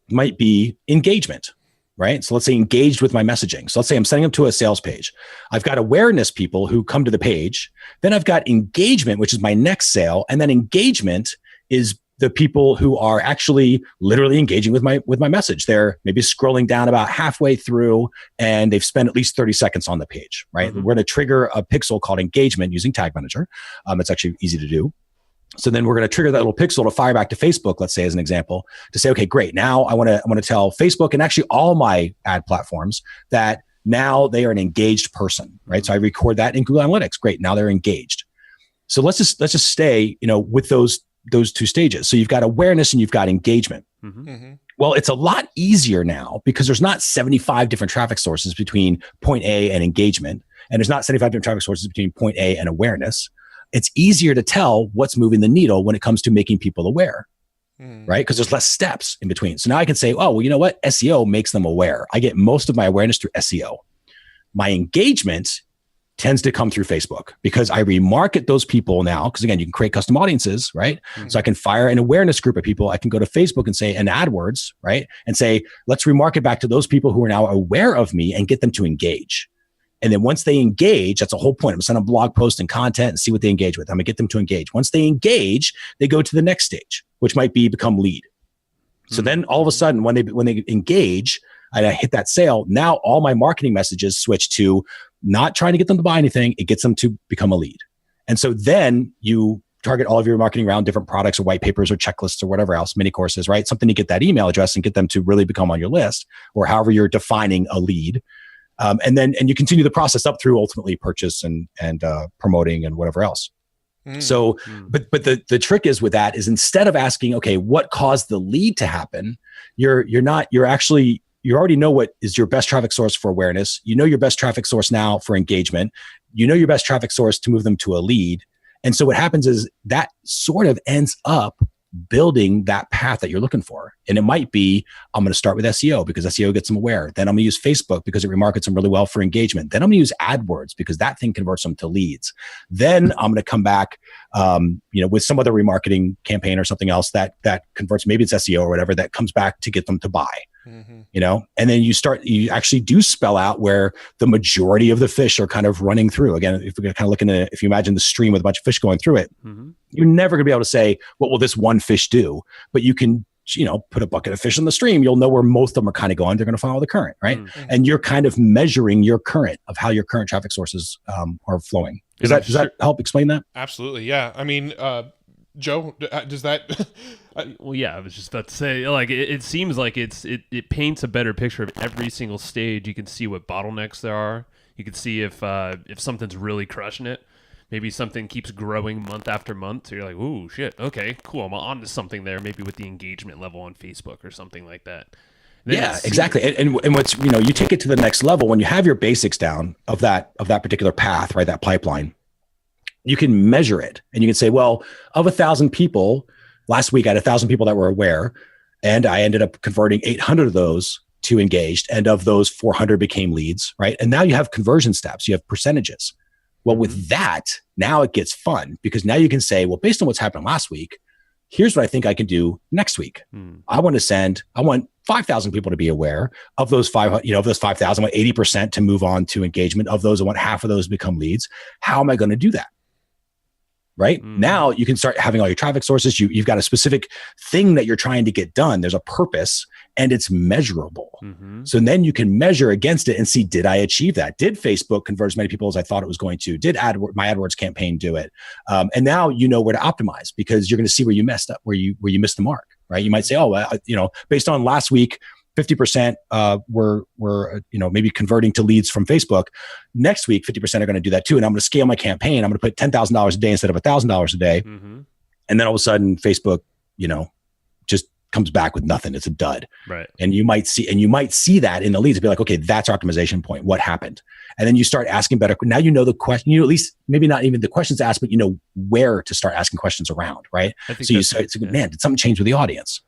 might be engagement. Right? So let's say engaged with my messaging. So let's say I'm sending them to a sales page. I've got awareness people who come to the page. Then I've got engagement, which is my next sale. And then engagement is the people who are actually literally engaging with my message. They're maybe scrolling down about halfway through and they've spent at least 30 seconds on the page, right? We're going to trigger a pixel called engagement using Tag Manager. It's actually easy to do. So then we're going to trigger that little pixel to fire back to Facebook, let's say as an example, to say, okay, great. Now I want to tell Facebook and actually all my ad platforms that now they are an engaged person, right? So I record that in Google Analytics. Great. Now they're engaged. So let's just stay, with those two stages. So you've got awareness and you've got engagement. Well, it's a lot easier now because there's not 75 different traffic sources between point A and engagement. And there's not 75 different traffic sources between point A and awareness. It's easier to tell what's moving the needle when it comes to making people aware, right? Because there's less steps in between. So now I can say, oh, well, you know what? SEO makes them aware. I get most of my awareness through SEO. My engagement tends to come through Facebook because I remarket those people now. Because again, you can create custom audiences, right? So I can fire an awareness group of people. I can go to Facebook and say, and AdWords, right? And say, let's remarket back to those people who are now aware of me and get them to engage. And then once they engage, that's the whole point. I'm going to send a blog post and content and see what they engage with. I'm going to get them to engage. Once they engage, they go to the next stage, which might be become lead. So then all of a sudden, when they engage and I hit that sale, now all my marketing messages switch to not trying to get them to buy anything. It gets them to become a lead. And so then you target all of your marketing around different products or white papers or checklists or whatever else, mini courses, right? Something to get that email address and get them to really become on your list or however you're defining a lead. And you continue the process up through ultimately purchase and promoting and whatever else. So, but the trick is with that is instead of asking, okay, what caused the lead to happen? You already know what is your best traffic source for awareness. You know your best traffic source now for engagement. You know your best traffic source to move them to a lead. And so what happens is that sort of ends up building that path that you're looking for. And it might be, I'm going to start with SEO because SEO gets them aware. Then I'm going to use Facebook because it remarkets them really well for engagement. Then I'm going to use AdWords because that thing converts them to leads. Then I'm going to come back, with some other remarketing campaign or something else that converts, maybe it's SEO or whatever, that comes back to get them to buy. And then you actually do spell out where the majority of the fish are kind of running through. Again, if we're kind of looking at, if you imagine the stream with a bunch of fish going through it, you're never going to be able to say, what will this one fish do? But you can, put a bucket of fish in the stream. You'll know where most of them are kind of going. They're going to follow the current, right? And you're kind of measuring your current of how your current traffic sources are flowing. Does that help explain that? Absolutely. Yeah. I mean, Joe, does that? Well, yeah, I was just about to say, like, it seems like it paints a better picture of every single stage. You can see what bottlenecks there are. You can see if something's really crushing it. Maybe something keeps growing month after month. So you're like, ooh, shit. Okay, cool. I'm on to something there. Maybe with the engagement level on Facebook or something like that. Yeah, exactly. And what's, you take it to the next level when you have your basics down of that particular path, right? That pipeline. You can measure it and you can say, well, of 1,000 people, last week I had 1,000 people that were aware and I ended up converting 800 of those to engaged. And of those 400 became leads, right? And now you have conversion steps, you have percentages. Well, with that, now it gets fun because now you can say, well, based on what's happened last week, here's what I think I can do next week. I want 5,000 people to be aware of those 5,000, I want 80% to move on to engagement. Of those, I want half of those to become leads. How am I going to do that? Right? Now you can start having all your traffic sources. You've got a specific thing that you're trying to get done. There's a purpose and it's measurable. So then you can measure against it and see, did I achieve that? Did Facebook convert as many people as I thought it was going to? Did my AdWords campaign do it? And now you know where to optimize because you're going to see where you messed up, where you missed the mark, right? You might say, based on last week, 50% were maybe converting to leads from Facebook. Next week, 50% are going to do that too. And I'm going to scale my campaign. I'm going to put $10,000 a day instead of $1,000 a day. And then all of a sudden Facebook, just comes back with nothing. It's a dud. Right. And you might see that in the leads and be like, okay, that's our optimization point. What happened? And then you start asking better. Now you know the question, at least maybe not even the questions asked, but you know where to start asking questions around, right? So you start, man, did something change with the audience?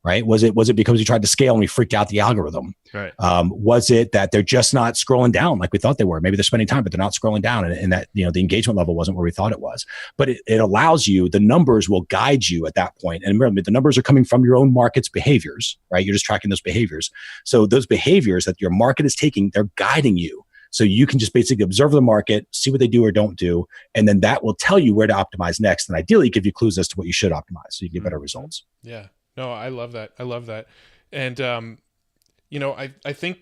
Right? Was it because we tried to scale and we freaked out the algorithm? Right. Was it that they're just not scrolling down like we thought they were? Maybe they're spending time, but they're not scrolling down, and that the engagement level wasn't where we thought it was. But it allows you, the numbers will guide you at that point. And remember, the numbers are coming from your own market's behaviors, right? You're just tracking those behaviors. So those behaviors that your market is taking, they're guiding you. So you can just basically observe the market, see what they do or don't do, and then that will tell you where to optimize next, and ideally give you clues as to what you should optimize so you get better results. Yeah. No, I love that. I love that. And, I think,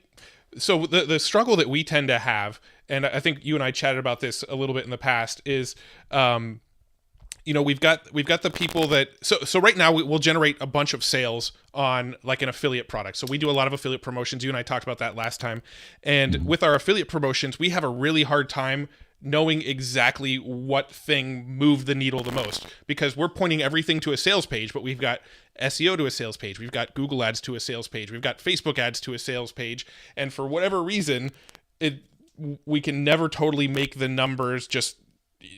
so the struggle that we tend to have, and I think you and I chatted about this a little bit in the past, is, we've got the people that, so right now we'll generate a bunch of sales on like an affiliate product. So we do a lot of affiliate promotions. You and I talked about that last time. And with our affiliate promotions, we have a really hard time knowing exactly what thing moved the needle the most, because we're pointing everything to a sales page, but we've got SEO to a sales page, we've got Google ads to a sales page, we've got Facebook ads to a sales page, and for whatever reason, we can never totally make the numbers just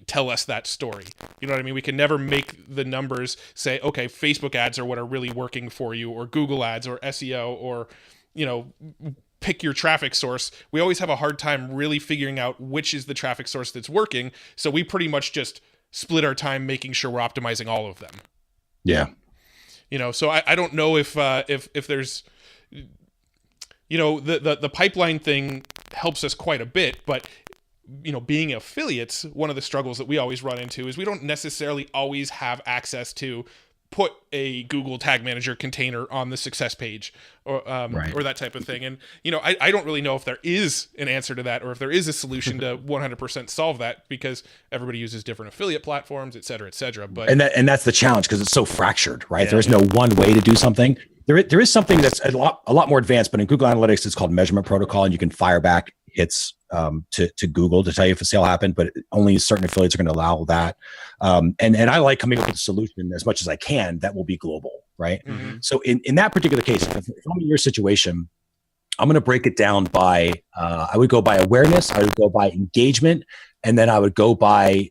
tell us that story. You know what I mean? We can never make the numbers say, okay, Facebook ads are what are really working for you, or Google ads, or SEO, or pick your traffic source. We always have a hard time really figuring out which is the traffic source that's working. So we pretty much just split our time making sure we're optimizing all of them. Yeah. So I don't know if there's, the pipeline thing helps us quite a bit, but being affiliates, one of the struggles that we always run into is we don't necessarily always have access to put a Google Tag Manager container on the success page or that type of thing. And, I don't really know if there is an answer to that, or if there is a solution to 100% solve that, because everybody uses different affiliate platforms, et cetera, et cetera. But, and that's the challenge, because it's so fractured, right? There's no one way to do something. There is something that's a lot more advanced, but in Google Analytics, it's called measurement protocol, and you can fire back hits to Google to tell you if a sale happened, but only certain affiliates are going to allow that. And I like coming up with a solution as much as I can that will be global, right? Mm-hmm. So in that particular case, if I'm in your situation, I'm going to break it down by, I would go by awareness, I would go by engagement, and then I would go by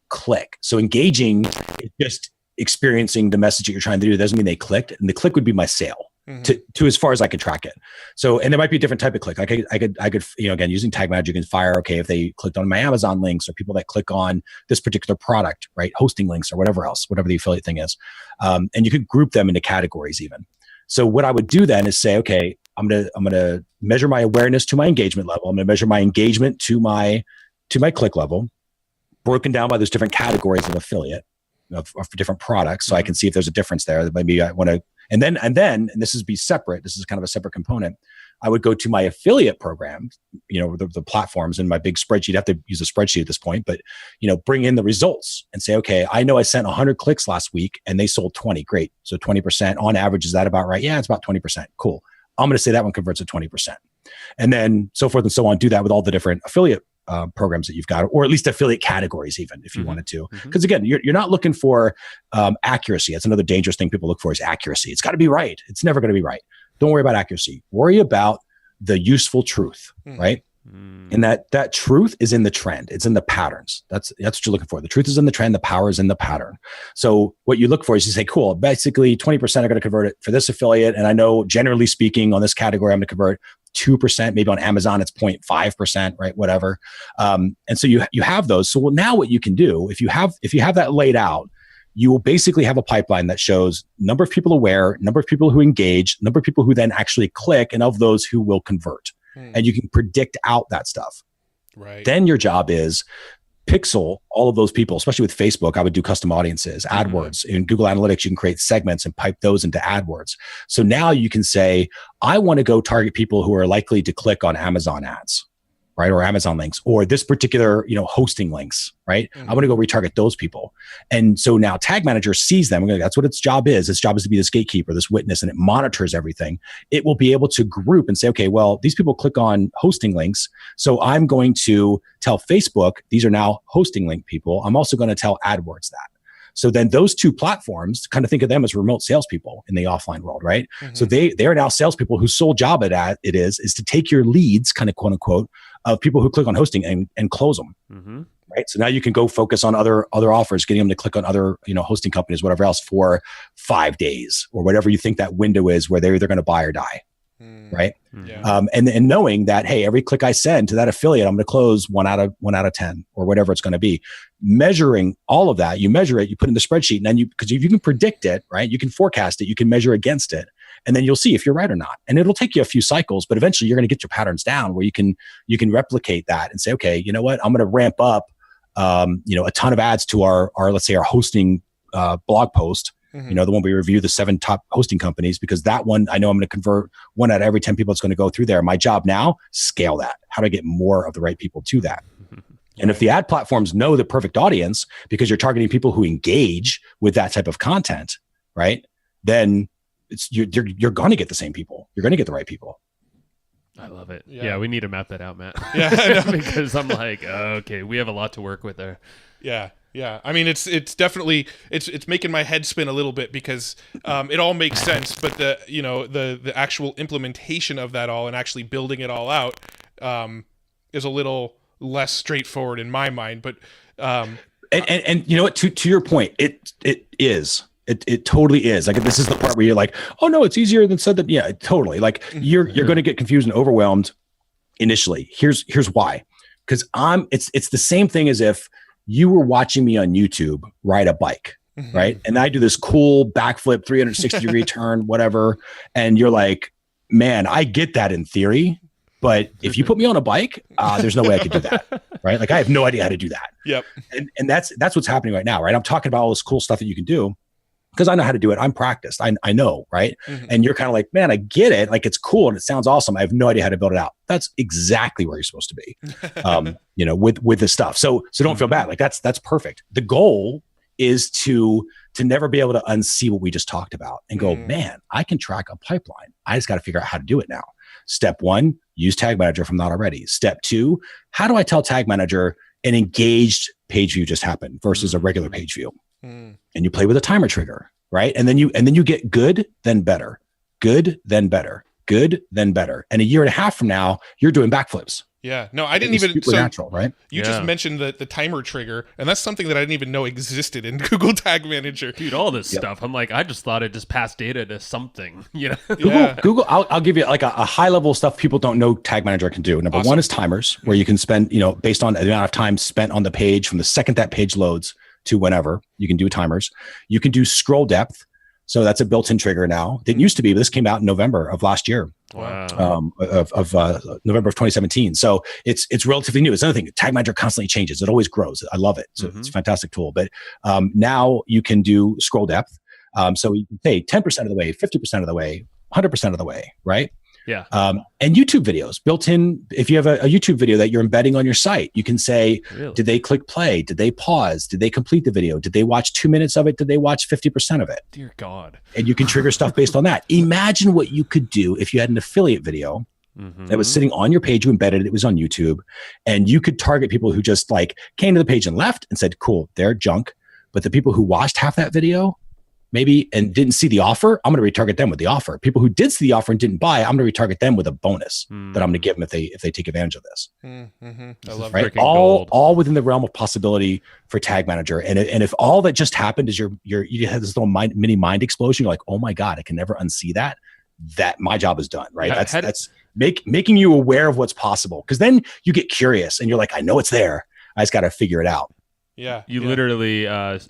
click. So engaging is just experiencing the message that you're trying to do. It doesn't mean they clicked, and the click would be my sale. Mm-hmm. to as far as I could track it. So, and there might be a different type of click. I could, again, using Tag Manager, you can fire, okay, if they clicked on my Amazon links, or people that click on this particular product, right? Hosting links or whatever else, whatever the affiliate thing is. And you could group them into categories even. So what I would do then is say, okay, I'm going to measure my awareness to my engagement level. I'm going to measure my engagement to my click level, broken down by those different categories of affiliate of different products. So I can see if there's a difference there that maybe I want to. And then this is separate. This is kind of a separate component. I would go to my affiliate program, the platforms in my big spreadsheet. I have to use a spreadsheet at this point, but, bring in the results and say, okay, I know I sent 100 clicks last week and they sold 20. Great. So 20% on average. Is that about right? Yeah, it's about 20%. Cool. I'm going to say that one converts at 20%. And then so forth and so on. Do that with all the different affiliate programs that you've got, or at least affiliate categories, even if you wanted to. Because again, you're not looking for accuracy. That's another dangerous thing people look for, is accuracy. It's got to be right. It's never going to be right. Don't worry about accuracy. Worry about the useful truth, right? And that truth is in the trend. It's in the patterns. That's what you're looking for. The truth is in the trend. The power is in the pattern. So what you look for is you say, cool, basically 20% are going to convert it for this affiliate. And I know, generally speaking, on this category, I'm going to convert 2%, maybe on Amazon, it's 0.5%, right? Whatever. And so you have those. So now what you can do, if you have that laid out, you will basically have a pipeline that shows number of people aware, number of people who engage, number of people who then actually click, and of those who will convert. And you can predict out that stuff. Right. Then your job is pixel all of those people, especially with Facebook. I would do custom audiences, AdWords. In Google Analytics, you can create segments and pipe those into AdWords. So now you can say, I want to go target people who are likely to click on Amazon ads, right? Or Amazon links, or this particular, hosting links, right? I want to go retarget those people. And so now Tag Manager sees them. That's what its job is. Its job is to be this gatekeeper, this witness, and it monitors everything. It will be able to group and say, okay, well, these people click on hosting links. So I'm going to tell Facebook, these are now hosting link people. I'm also going to tell AdWords that. So then those two platforms, kind of think of them as remote salespeople in the offline world, right? So they are now salespeople whose sole job it is to take your leads, kind of quote unquote, of people who click on hosting and close them, right? So now you can go focus on other offers, getting them to click on other hosting companies, whatever else, for 5 days or whatever you think that window is where they're either going to buy or die, right? Yeah. And knowing that, hey, every click I send to that affiliate, I'm going to close 1 out of 10 or whatever it's going to be. Measuring all of that, you measure it, you put it in the spreadsheet, and then because if you can predict it, right, you can forecast it, you can measure against it. and then you'll see if you're right or not. And it'll take you a few cycles, but eventually you're going to get your patterns down where you can replicate that and say, okay, you know what, I'm going to ramp up, a ton of ads to our let's say our hosting blog post. The one we review the 7 top hosting companies, because that one, I know I'm going to convert 1 out of every 10 people that's going to go through there. My job now, scale that. How do I get more of the right people to that? And if the ad platforms know the perfect audience, because you're targeting people who engage with that type of content, right? Then you're going to get the same people. You're going to get the right people. I love it. Yeah, we need to map that out, Matt. Yeah, because I'm like, okay, we have a lot to work with there. Yeah. Yeah, I mean, it's definitely it's making my head spin a little bit, because it all makes sense, but the actual implementation of that all and actually building it all out is a little less straightforward in my mind. But and you know what, to your point, it is. It totally is. Like, this is the part where you're like, oh no, it's easier than said that. Yeah, totally. Like, you're going to get confused and overwhelmed initially. Here's why. Because it's the same thing as if you were watching me on YouTube ride a bike, right? And I do this cool backflip, 360 degree turn, whatever. And you're like, man, I get that in theory, but if you put me on a bike, there's no way I could do that, right? Like, I have no idea how to do that. Yep. And that's what's happening right now, right? I'm talking about all this cool stuff that you can do because I know how to do it. I'm practiced. I know, right? And you're kind of like, man, I get it. Like, it's cool and it sounds awesome. I have no idea how to build it out. That's exactly where you're supposed to be, with this stuff. So don't feel bad. Like, that's perfect. The goal is to never be able to unsee what we just talked about and go, man, I can track a pipeline. I just got to figure out how to do it now. Step 1, use Tag Manager if I'm not already. Step 2, how do I tell Tag Manager an engaged page view just happened versus a regular page view? And you play with a timer trigger, right? And then you get good, then better, good, then better, good, then better. And a year and a half from now, you're doing backflips. Yeah. No, I didn't even. So natural, right? You just mentioned the timer trigger, and that's something that I didn't even know existed in Google Tag Manager. Dude, all this stuff. I'm like, I just thought it just passed data to something, Google, I'll give you like a high level stuff people don't know Tag Manager can do. Number 1 is timers, where you can spend, based on the amount of time spent on the page from the second that page loads to whenever, you can do timers. You can do scroll depth. So that's a built-in trigger now. Didn't used to be, but this came out in November of last year. Wow. November of 2017. So it's relatively new. It's another thing. Tag Manager constantly changes. It always grows. I love it. So it's a fantastic tool. But now you can do scroll depth. So you can say 10% of the way, 50% of the way, 100% of the way, right? Yeah. And YouTube videos built in. If you have a YouTube video that you're embedding on your site, you can say, did they click play? Did they pause? Did they complete the video? Did they watch 2 minutes of it? Did they watch 50% of it? Dear God. And you can trigger stuff based on that. Imagine what you could do if you had an affiliate video that was sitting on your page, you embedded it, it was on YouTube, and you could target people who just like came to the page and left and said, cool, they're junk. But the people who watched half that video, maybe, and didn't see the offer, I'm going to retarget them with the offer. People who did see the offer and didn't buy, I'm going to retarget them with a bonus that I'm going to give them if they take advantage of this. I love right? All within the realm of possibility for Tag Manager. And if all that just happened is you had this little mini mind explosion, you're like, oh my God, I can never unsee that. That my job is done, right? That's making you aware of what's possible. Because then you get curious and you're like, I know it's there. I just got to figure it out. Yeah. You literally,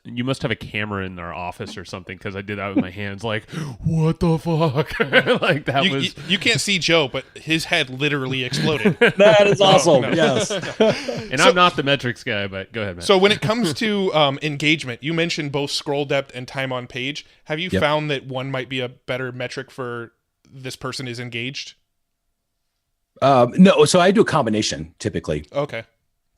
you must have a camera in our office or something, because I did that with my hands. Like, what the fuck? Like, that was. You can't see Joe, but his head literally exploded. That is awesome. No. Yes. And I'm not the metrics guy, but go ahead, man. So when it comes to engagement, you mentioned both scroll depth and time on page. Have you found that one might be a better metric for this person is engaged? No. So I do a combination typically. Okay.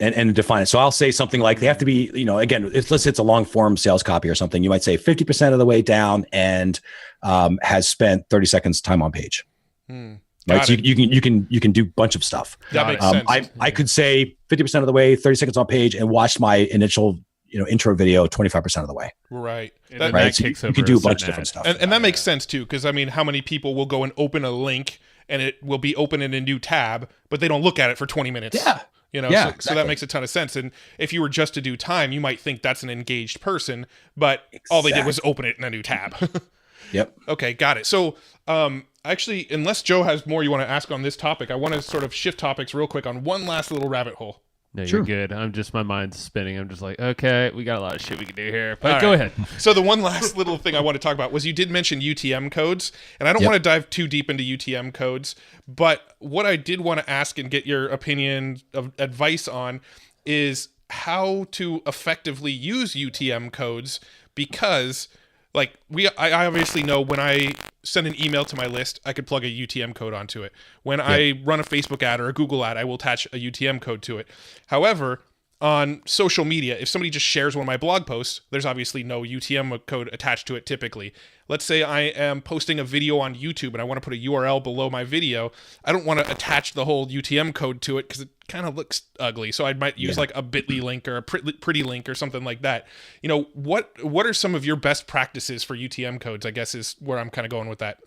And define it. So I'll say something like they have to be, again, let's say it's a long form sales copy or something. You might say 50% of the way down and has spent 30 seconds time on page. Right. So you can do a bunch of stuff. That makes sense. I could say 50% of the way, 30 seconds on page, and watch my initial intro video 25% of the way. Right. Right. So you can do a bunch of different stuff. And that makes sense too, because I mean, how many people will go and open a link and it will be open in a new tab, but they don't look at it for 20 minutes. Yeah. Exactly. So that makes a ton of sense. And if you were just to do time, you might think that's an engaged person, but all they did was open it in a new tab. Yep. Okay, got it. So actually, unless Joe has more you want to ask on this topic, I want to sort of shift topics real quick on one last little rabbit hole. No, Sure. you're good. My mind's spinning. I'm just like, okay, we got a lot of shit we can do here. But go ahead. So the one last little thing I want to talk about was you did mention UTM codes, and I don't want to dive too deep into UTM codes, but what I did want to ask and get your opinion of advice on is how to effectively use UTM codes, because like I obviously know when I send an email to my list, I could plug a UTM code onto it. When I run a Facebook ad or a Google ad, I will attach a UTM code to it. However, on social media, if somebody just shares one of my blog posts, there's obviously no UTM code attached to it typically. Let's say I am posting a video on YouTube and I want to put a URL below my video. I don't want to attach the whole UTM code to it because it kind of looks ugly. So I might use like a bit.ly link or a pretty link or something like that. You know, what are some of your best practices for UTM codes, I guess, is where I'm kind of going with that.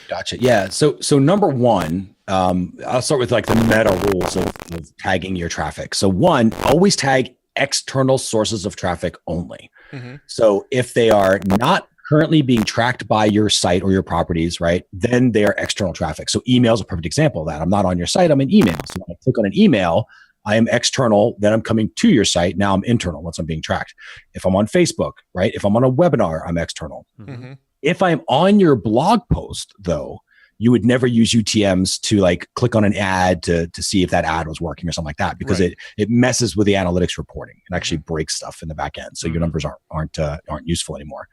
Gotcha. Yeah. So number one, I'll start with like the meta rules of tagging your traffic. So one, always tag external sources of traffic only. So if they are not currently being tracked by your site or your properties, right, then they are external traffic. So email is a perfect example of that. I'm not on your site, I'm in email. So when I click on an email, I am external, then I'm coming to your site. Now I'm internal once I'm being tracked. If I'm on Facebook, right, if I'm on a webinar, I'm external. If I'm on your blog post, though, you would never use UTMs to like click on an ad to see if that ad was working or something like that, because it messes with the analytics reporting. It actually breaks stuff in the back end, so your numbers aren't useful anymore.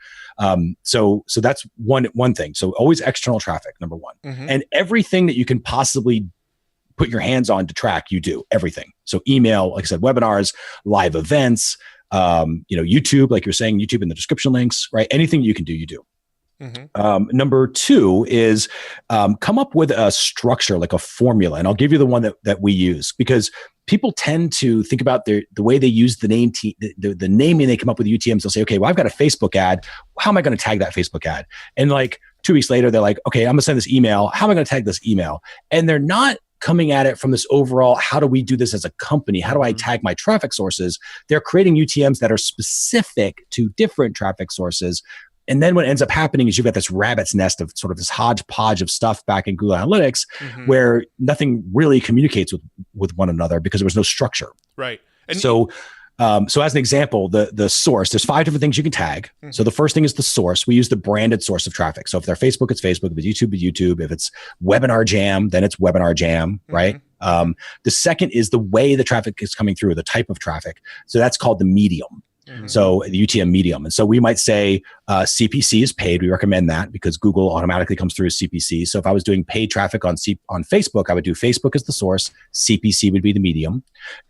So that's one thing. So always external traffic, number one, and everything that you can possibly put your hands on to track, you do everything. So email, like I said, webinars, live events, YouTube, like you're saying, YouTube in the description links, right? Anything you can do, you do. Number two is come up with a structure, like a formula. And I'll give you the one that we use, because people tend to think about the way they use the naming they come up with UTMs. They'll say, okay, well, I've got a Facebook ad. How am I going to tag that Facebook ad? And like 2 weeks later, they're like, okay, I'm going to send this email. How am I going to tag this email? And they're not coming at it from this overall, how do we do this as a company? How do I tag my traffic sources? They're creating UTMs that are specific to different traffic sources. And then what ends up happening is you've got this rabbit's nest of sort of this hodgepodge of stuff back in Google Analytics where nothing really communicates with one another because there was no structure. Right. And so as an example, the source, there's 5 different things you can tag. So the first thing is the source. We use the branded source of traffic. So if they're Facebook, it's Facebook. If it's YouTube, it's YouTube. If it's Webinar Jam, then it's Webinar Jam, right? The second is the way the traffic is coming through, the type of traffic. So that's called the medium. So the UTM medium. And so we might say CPC is paid. We recommend that because Google automatically comes through as CPC. So if I was doing paid traffic on Facebook, I would do Facebook as the source. CPC would be the medium.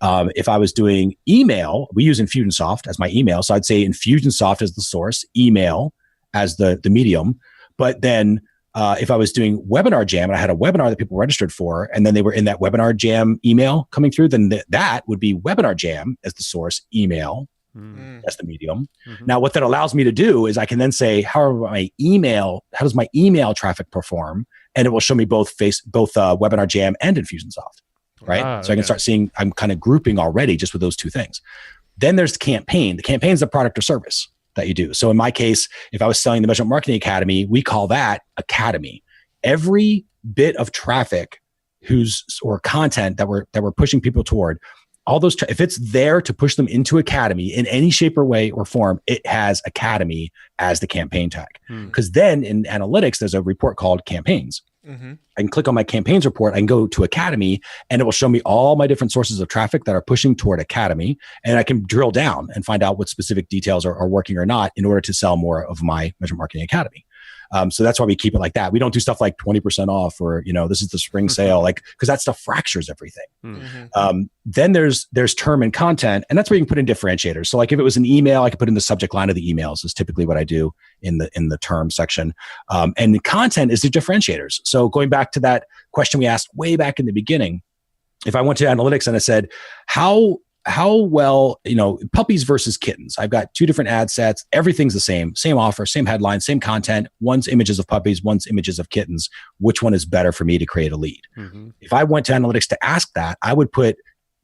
If I was doing email, we use Infusionsoft as my email. So I'd say Infusionsoft as the source, email as the medium. But then if I was doing Webinar Jam and I had a webinar that people registered for, and then they were in that Webinar Jam email coming through, then that would be Webinar Jam as the source, email. That's the medium. Now, what that allows me to do is I can then say, how does my email traffic perform? And it will show me both Webinar Jam and Infusionsoft, right? So I can start seeing, I'm kind of grouping already just with those two things. Then there's the campaign. The campaign is a product or service that you do. So in my case, if I was selling the Measurement Marketing Academy, we call that Academy. Every bit of traffic or content that we're pushing people toward, all those, if it's there to push them into Academy in any shape or way or form, it has Academy as the campaign tag. Because then in analytics, there's a report called campaigns. I can click on my campaigns report. I can go to Academy and it will show me all my different sources of traffic that are pushing toward Academy. And I can drill down and find out what specific details are working or not in order to sell more of my Measurement Marketing Academy. So that's why we keep it like that. We don't do stuff like 20% off or, this is the spring sale, because that stuff fractures everything. Then there's term and content, and that's where you can put in differentiators. So like if it was an email, I could put in the subject line of the emails is typically what I do in the term section. And the content is the differentiators. So going back to that question we asked way back in the beginning, if I went to analytics and I said, how well, puppies versus kittens. I've got 2 different ad sets. Everything's the same offer, same headline, same content. One's images of puppies, one's images of kittens. Which one is better for me to create a lead? If I went to analytics to ask that, I would put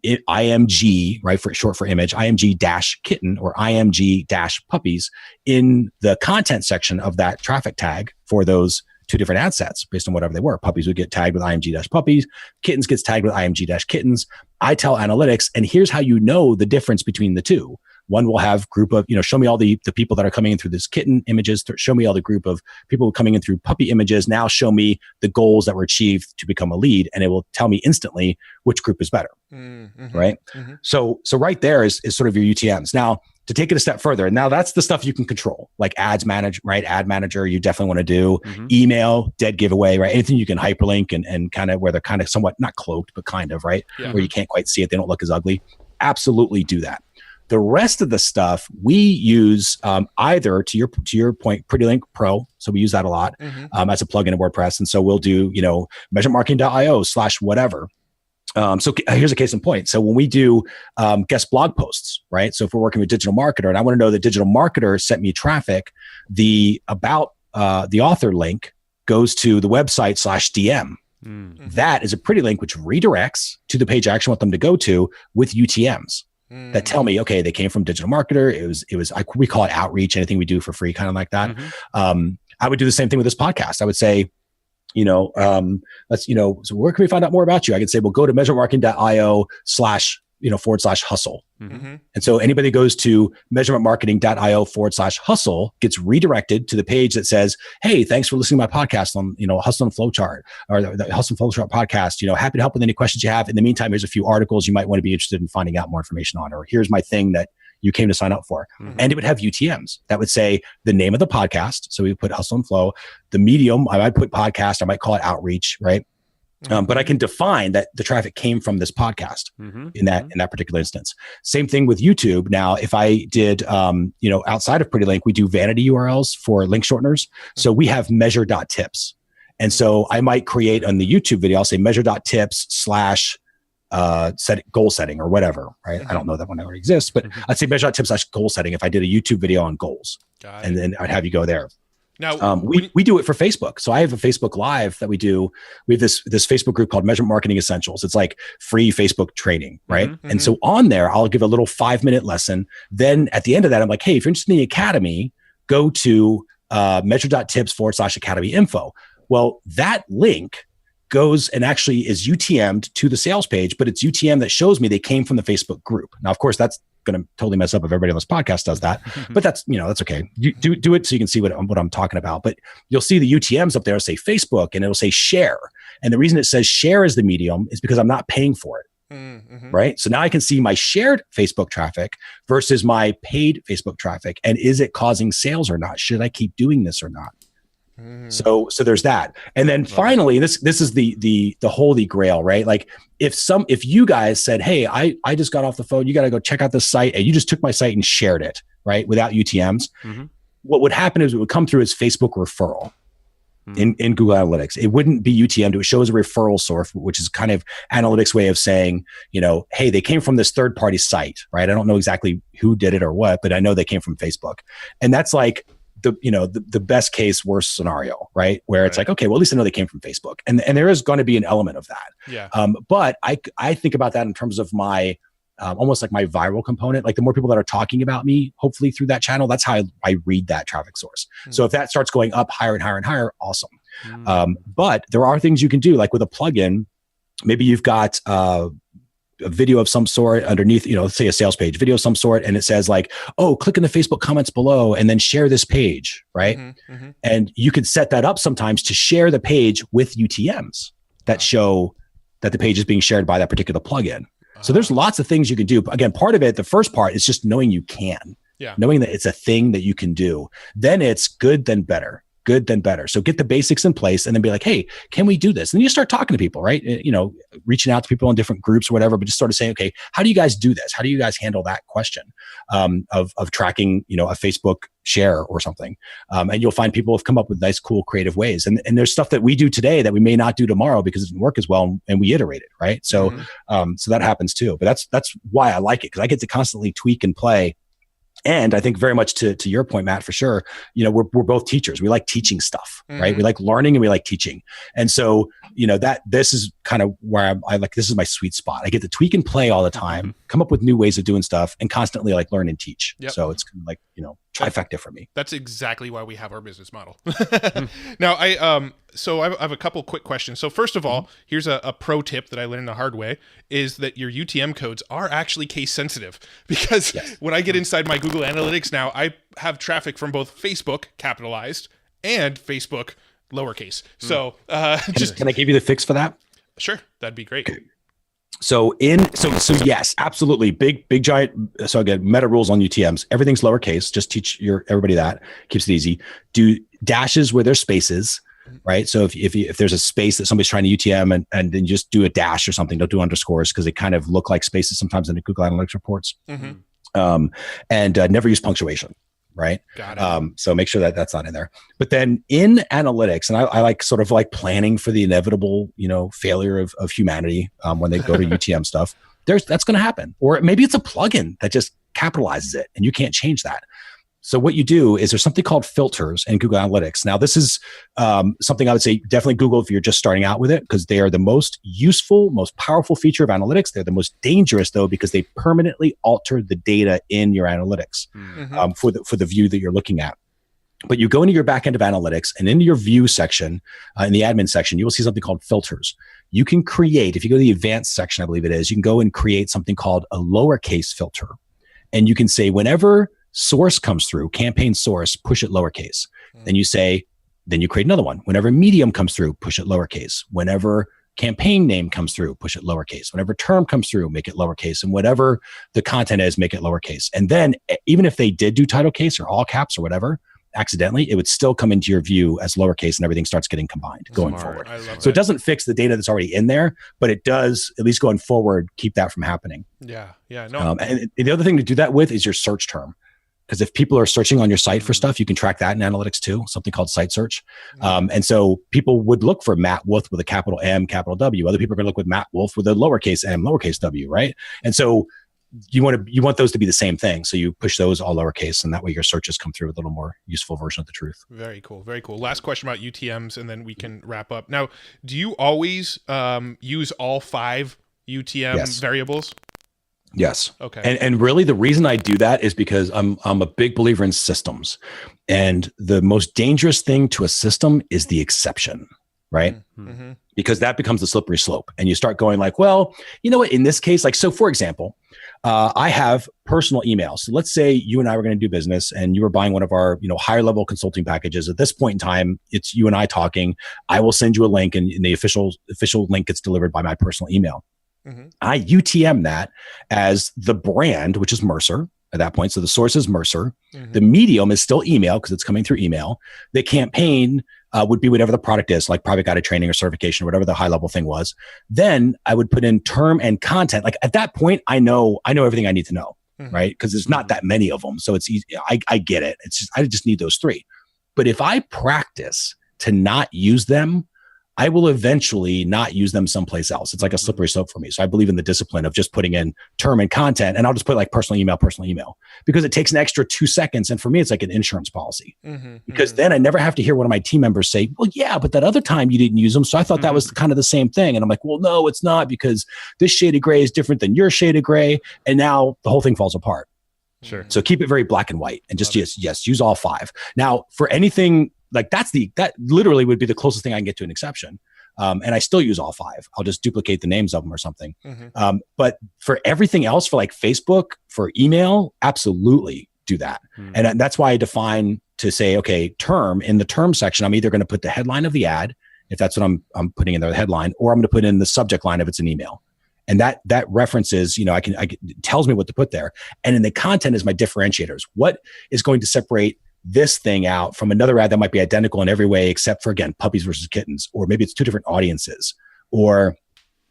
IMG, right, for short for image, IMG-kitten or IMG-puppies in the content section of that traffic tag for those two different ad sets based on whatever they were. Puppies would get tagged with img-puppies. Kittens gets tagged with img-kittens. I tell analytics, and here's how you know the difference between the two. One will have group of, show me all the people that are coming in through this kitten images, show me all the group of people coming in through puppy images. Now show me the goals that were achieved to become a lead. And it will tell me instantly which group is better. Right. So right there is sort of your UTMs. Now to take it a step further, now that's the stuff you can control, like ads manage, right? Ad manager, you definitely want to do email, dead giveaway, right? Anything you can hyperlink and kind of where they're kind of somewhat not cloaked, but kind of, right? Yeah. Where you can't quite see it. They don't look as ugly. Absolutely do that. The rest of the stuff we use either to your point, PrettyLink Pro. So we use that a lot as a plugin in WordPress. And so we'll do, measuremarketing.io/whatever. So here's a case in point. So when we do guest blog posts, right? So if we're working with digital marketer and I want to know the digital marketer sent me traffic, the about the author link goes to the website /DM. That is a PrettyLink which redirects to the page I actually want them to go to with UTMs. That tell me, okay, they came from digital marketer. We call it outreach, anything we do for free, kind of like that. I would do the same thing with this podcast. I would say, so where can we find out more about you? I could say, well, go to measuremarketing.io//hustle. And so anybody goes to measuremarketing.io/hustle gets redirected to the page that says, hey, thanks for listening to my podcast on, Hustle and Flowchart or the Hustle and Flowchart podcast. Happy to help with any questions you have. In the meantime, here's a few articles you might want to be interested in finding out more information on, or here's my thing that you came to sign up for. And it would have UTMs that would say the name of the podcast. So we would put Hustle and Flow, the medium, I might put podcast, I might call it outreach, right? But I can define that the traffic came from this podcast in that particular instance. Same thing with YouTube. Now, if I did, outside of PrettyLink, we do vanity URLs for link shorteners. So we have measure.tips. And so I might create on the YouTube video, I'll say measure.tips/ goal setting or whatever, right? I don't know that one already exists, but I'd say measure.tips/ goal setting if I did a YouTube video on goals. And then I'd have you go there. Now we do it for Facebook. So I have a Facebook Live that we do. We have this Facebook group called Measurement Marketing Essentials. It's like free Facebook training, right? And so on there, I'll give a little 5-minute lesson. Then at the end of that, I'm like, hey, if you're interested in the academy, go to measure.tips/academy info. Well, that link goes and actually is UTM'd to the sales page, but it's UTM that shows me they came from the Facebook group. Now, of course, that's going to totally mess up if everybody on this podcast does that, but that's okay. You do it so you can see what I'm talking about. But you'll see the UTMs up there say Facebook, and it'll say share. And the reason it says share is the medium is because I'm not paying for it. Right. So now I can see my shared Facebook traffic versus my paid Facebook traffic. And is it causing sales or not? Should I keep doing this or not? So there's that. And then finally, this is the holy grail, right? Like if you guys said, hey, I just got off the phone, you got to go check out this site, and you just took my site and shared it, right? Without UTMs, what would happen is it would come through as Facebook referral in Google Analytics. It wouldn't be UTM. It would show as a referral source, which is kind of analytics way of saying, hey, they came from this third party site, right? I don't know exactly who did it or what, but I know they came from Facebook. And that's like the best case worst scenario, right? Where it's like, okay, well, at least I know they came from Facebook, and there is going to be an element of that. Yeah. But I think about that in terms of my almost like my viral component. Like the more people that are talking about me, hopefully through that channel, that's how I read that traffic source. So if that starts going up higher and higher and higher, awesome. But there are things you can do, like with a plugin. Maybe you've got a video of some sort underneath, let's say a sales page, video of some sort, and it says like, oh, click in the Facebook comments below and then share this page, right? And you could set that up sometimes to share the page with UTMs that show that the page is being shared by that particular plugin. So there's lots of things you can do. Again, part of it, the first part is just knowing you can, knowing that it's a thing that you can do. Then it's good, then better. Good, then better. So get the basics in place and then be like, hey, can we do this? And you start talking to people, right? Reaching out to people in different groups or whatever, but just sort of saying, okay, how do you guys do this? How do you guys handle that question of tracking, a Facebook share or something? And you'll find people have come up with nice, cool, creative ways. And there's stuff that we do today that we may not do tomorrow because it didn't work as well, and we iterate it, right? So, so that happens too. But that's why I like it, because I get to constantly tweak and play. And I think very much to your point, Matt, for sure, we're both teachers. We like teaching stuff, right? We like learning and we like teaching. And so, this is kind of where I like, this is my sweet spot. I get to tweak and play all the time, come up with new ways of doing stuff, and constantly like learn and teach. So it's kind of like, trifecta for me. That's exactly why we have our business model. Now, so I have a couple quick questions. So first of all, here's a pro tip that I learned the hard way, is that your UTM codes are actually case sensitive, because when I get inside my Google Analytics now, I have traffic from both Facebook capitalized and Facebook lowercase. So can I give you the fix for that? Sure, that'd be great. Okay. So yes, absolutely. Big giant. So again, meta rules on UTMs. Everything's lowercase. Just teach everybody that. Keeps it easy. Do dashes where there's spaces, right? So if there's a space that somebody's trying to UTM and then just do a dash or something, don't do underscores, because they kind of look like spaces sometimes in the Google Analytics reports. And never use punctuation. Right. Got it. So make sure that that's not in there. But then in analytics, and I like sort of like planning for the inevitable, failure of humanity when they go to UTM stuff. That's going to happen. Or maybe it's a plugin that just capitalizes it and you can't change that. So what you do is there's something called filters in Google Analytics. Now, this is something I would say definitely Google if you're just starting out with it, because they are the most useful, most powerful feature of analytics. They're the most dangerous, though, because they permanently alter the data in your analytics for the view that you're looking at. But you go into your backend of analytics and into your view section, in the admin section, you will see something called filters. You can create, if you go to the advanced section, I believe it is, you can go and create something called a lowercase filter. And you can say whenever source comes through, campaign source, push it lowercase. Then you create another one. Whenever medium comes through, push it lowercase. Whenever campaign name comes through, push it lowercase. Whenever term comes through, make it lowercase. And whatever the content is, make it lowercase. And then even if they did do title case or all caps or whatever, accidentally, it would still come into your view as lowercase and everything starts getting combined going forward. So it doesn't fix the data that's already in there, but it does, at least going forward, keep that from happening. Yeah. No. And the other thing to do that with is your search term. Because if people are searching on your site for stuff, you can track that in analytics too, something called site search. And so people would look for Matt Wolf with a capital M, capital W. Other people are going to look with Matt Wolf with a lowercase m, lowercase w, right? And so you want those to be the same thing. So you push those all lowercase, and that way your searches come through with a little more useful version of the truth. Very cool. Very cool. Last question about UTMs, and then we can wrap up. Now, do you always use all 5 UTM variables? Yes. Okay. And really the reason I do that is because I'm a big believer in systems. And the most dangerous thing to a system is the exception, right? Mm-hmm. Because that becomes the slippery slope. And you start going like, well, you know what, in this case, like, so for example, I have personal emails. So let's say you and I were going to do business and you were buying one of our, higher level consulting packages. At this point in time, it's you and I talking. I will send you a link and the official link gets delivered by my personal email. I UTM that as the brand, which is Mercer at that point. So the source is Mercer. The medium is still email because it's coming through email. The campaign would be whatever the product is, like private guided training or certification or whatever the high level thing was. Then I would put in term and content. Like at that point, I know everything I need to know, right? Because there's not that many of them. So it's easy. I get it. I just need those 3. But if I practice to not use them, I will eventually not use them someplace else. It's like a slippery slope for me. So I believe in the discipline of just putting in term and content, and I'll just put like personal email, because it takes an extra 2 seconds. And for me, it's like an insurance policy because then I never have to hear one of my team members say, well, yeah, but that other time you didn't use them. So I thought that was kind of the same thing. And I'm like, well, no, it's not, because this shade of gray is different than your shade of gray. And now the whole thing falls apart. Sure. So keep it very black and white and just use all 5. Now for anything like that literally would be the closest thing I can get to an exception. And I still use all 5. I'll just duplicate the names of them or something. But for everything else, for like Facebook, for email, absolutely do that. And that's why I define to say, okay, term, in the term section, I'm either going to put the headline of the ad, if that's what I'm putting in there, the headline, or I'm going to put in the subject line if it's an email. And that references, it tells me what to put there. And in the content is my differentiators. What is going to separate this thing out from another ad that might be identical in every way, except for, again, puppies versus kittens, or maybe it's 2 different audiences, or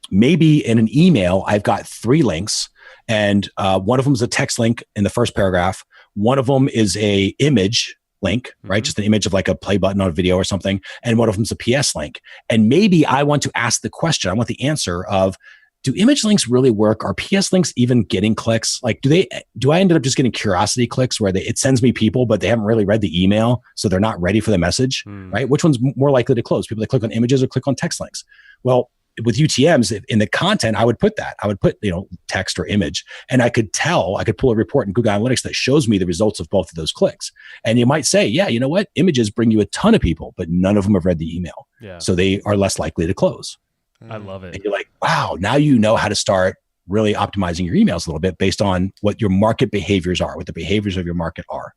maybe in an email, I've got 3 links and one of them is a text link in the first paragraph. One of them is a image link, right? Just an image of like a play button on a video or something. And one of them is a PS link. And maybe I want to ask the question, I want the answer of, do image links really work? Are PS links even getting clicks? Like, do I end up just getting curiosity clicks where it sends me people, but they haven't really read the email, so they're not ready for the message, right? Which one's more likely to close? People that click on images or click on text links? Well, with UTMs in the content, I would put that. I would put, text or image, and I could pull a report in Google Analytics that shows me the results of both of those clicks. And you might say, yeah, you know what? Images bring you a ton of people, but none of them have read the email. Yeah. So they are less likely to close. I love it. And you're like, wow, now you know how to start really optimizing your emails a little bit based on what your market behaviors are, what the behaviors of your market are.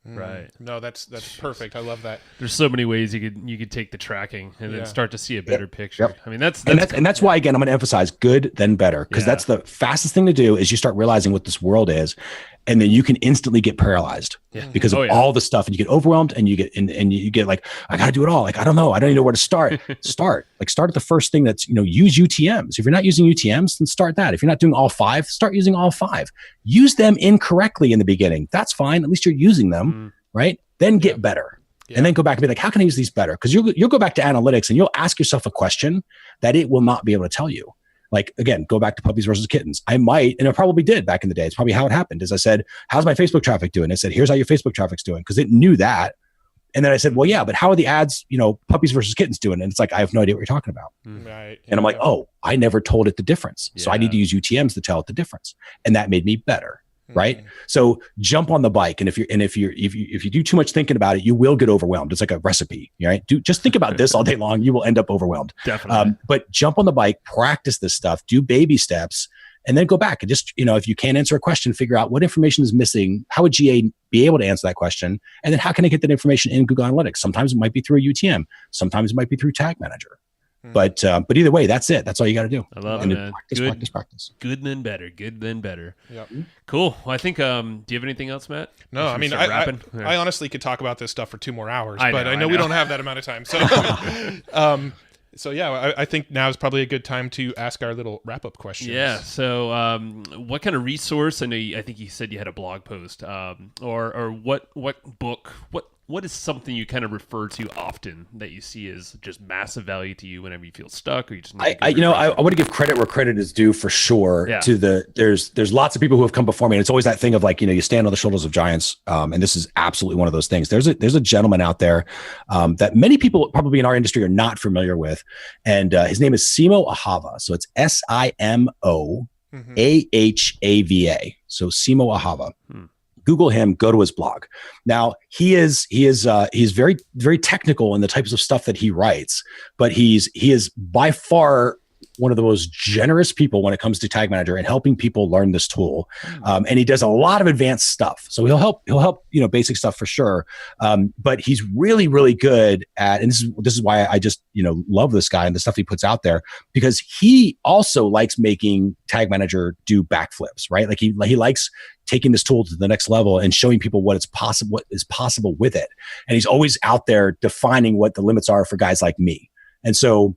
Right. No, that's perfect. I love that. There's so many ways you could take the tracking and then start to see a better picture. Yep. I mean, that's why, again, I'm going to emphasize good, then better, because that's the fastest thing to do is you start realizing what this world is. And then you can instantly get paralyzed because of all the stuff, and you get overwhelmed, and you get like, I got to do it all. Like, I don't know. I don't even know where to start. Start at the first thing that's, use UTMs. If you're not using UTMs, then start that. If you're not doing all 5, start using all 5. Use them incorrectly in the beginning. That's fine. At least you're using them, right? Then get better. Yeah. And then go back and be like, how can I use these better? Because you'll go back to analytics and you'll ask yourself a question that it will not be able to tell you. Like, again, go back to puppies versus kittens. I might, and I probably did back in the day. It's probably how it happened. Is I said, how's my Facebook traffic doing? I said, here's how your Facebook traffic's doing, because it knew that. And then I said, well, yeah, but how are the ads, puppies versus kittens doing? And it's like, I have no idea what you're talking about. Right. And I'm like, oh, I never told it the difference. So I need to use UTMs to tell it the difference. And that made me better. Right. So jump on the bike. And if you do too much thinking about it, you will get overwhelmed. It's like a recipe, right? Just think about this all day long. You will end up overwhelmed. Definitely. But jump on the bike, practice this stuff, do baby steps, and then go back and just, if you can't answer a question, figure out what information is missing. How would GA be able to answer that question? And then how can I get that information in Google Analytics? Sometimes it might be through a UTM. Sometimes it might be through Tag Manager. But either way, that's it. That's all you got to do. I love it, man. Practice. Good then better. Good then better. Yep. Cool. Well, I think. Do you have anything else, Matt? No, I mean, I honestly could talk about this stuff for 2 more hours, but I know we don't have that amount of time. So, so yeah, I think now is probably a good time to ask our little wrap-up questions. Yeah. So, what kind of resource? I think you said you had a blog post, or what book? What is something you kind of refer to often that you see as just massive value to you whenever you feel stuck, or you just I want to give credit where credit is due for sure. Yeah. There's lots of people who have come before me, and it's always that thing of like, you stand on the shoulders of giants, and this is absolutely one of those things. There's a gentleman out there that many people probably in our industry are not familiar with, and his name is Simo Ahava. So it's SIMO AHAVA. So Simo Ahava. Google him, go to his blog. Now he's very, very technical in the types of stuff that he writes, but he is by far one of the most generous people when it comes to Tag Manager and helping people learn this tool. And he does a lot of advanced stuff. So he'll help, basic stuff for sure. But he's really, really good at, and this is why I just, love this guy and the stuff he puts out there, because he also likes making Tag Manager do backflips, right? Like he likes taking this tool to the next level and showing people what is possible with it. And he's always out there defining what the limits are for guys like me. And so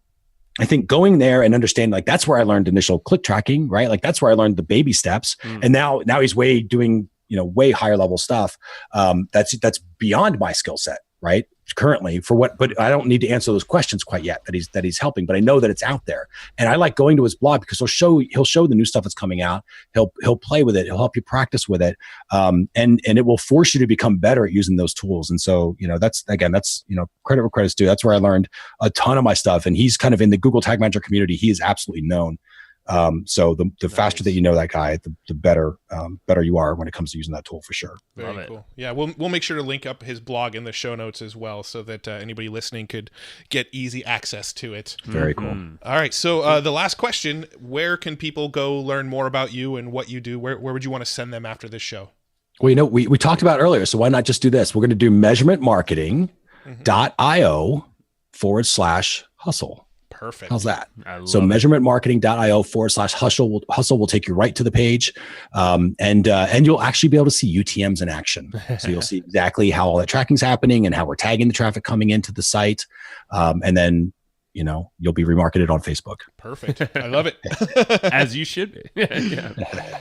I think going there and understanding, like, that's where I learned initial click tracking, right? Like that's where I learned the baby steps. And now he's doing way higher level stuff. That's beyond my skill set, right? Currently but I don't need to answer those questions quite yet that he's helping, but I know that it's out there. And I like going to his blog because he'll show the new stuff that's coming out. He'll play with it. He'll help you practice with it. And it will force you to become better at using those tools. And so, that's credit where credit's due. That's where I learned a ton of my stuff. And he's kind of in the Google Tag Manager community. He is absolutely known. So the faster that you know that guy, the better you are when it comes to using that tool for sure. Very cool. Yeah, we'll make sure to link up his blog in the show notes as well, so that anybody listening could get easy access to it. Very cool. All right, so the last question: where can people go learn more about you and what you do? Where would you want to send them after this show? Well, we talked about earlier, so why not just do this? We're going to do measurementmarketing.io/hustle. Perfect. How's that? So measurementmarketing.io/hustle will take you right to the page. And you'll actually be able to see UTMs in action. So you'll see exactly how all that tracking's happening and how we're tagging the traffic coming into the site. And then, you'll be remarketed on Facebook. Perfect. I love it. As you should be. Yeah.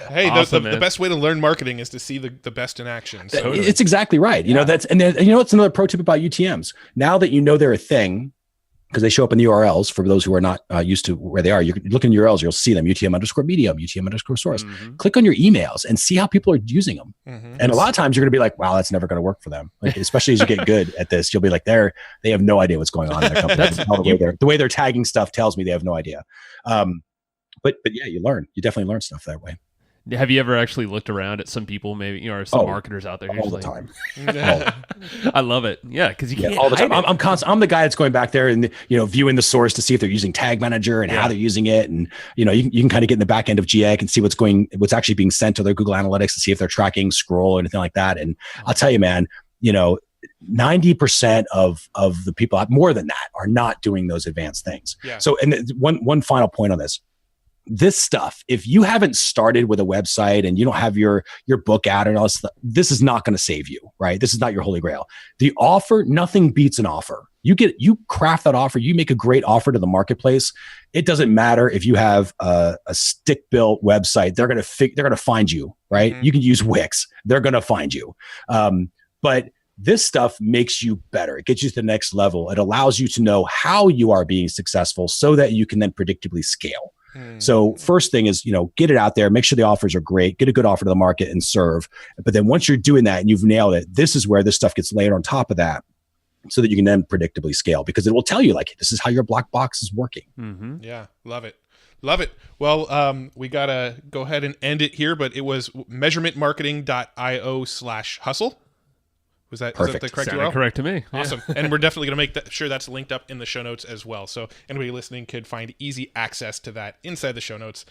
Hey, awesome, the best way to learn marketing is to see the best in action. So. It's exactly right. It's another pro tip about UTMs. Now that you know they're a thing, because they show up in the URLs for those who are not used to where they are. You can look in URLs, you'll see them, UTM_medium, UTM_source. Click on your emails and see how people are using them. And a lot of times you're going to be like, wow, that's never going to work for them. Like, especially as you get good at this, you'll be like, they have no idea what's going on in their company. The way they're tagging stuff tells me they have no idea. But yeah, you definitely learn stuff that way. Have you ever actually looked around at some people, maybe, or some marketers out there? All the time. I love it. Yeah, because you can't all the time. I'm the guy that's going back there and viewing the source to see if they're using Tag Manager and how they're using it, and you can kind of get in the back end of GX and see what's actually being sent to their Google Analytics to see if they're tracking scroll or anything like that. And I'll tell you, man, 90% of the people, more than that, are not doing those advanced things. Yeah. So, and one final point on this stuff, if you haven't started with a website and you don't have your book out and all this stuff, this is not going to save you, right? This is not your holy grail. The offer, nothing beats an offer. You craft that offer, you make a great offer to the marketplace. It doesn't matter if you have a stick-built website, they're going to find you, right? You can use Wix. They're going to find you. But this stuff makes you better. It gets you to the next level. It allows you to know how you are being successful so that you can then predictably scale. So first thing is, get it out there, make sure the offers are great, get a good offer to the market and serve. But then once you're doing that and you've nailed it, this is where this stuff gets layered on top of that so that you can then predictably scale, because it will tell you like, this is how your black box is working. Yeah. Love it. Love it. Well, we got to go ahead and end it here, but it was measurementmarketing.io/hustle. Was that the correct URL? Correct to me. Awesome. And we're definitely going to make sure that's linked up in the show notes as well. So anybody listening could find easy access to that inside the show notes.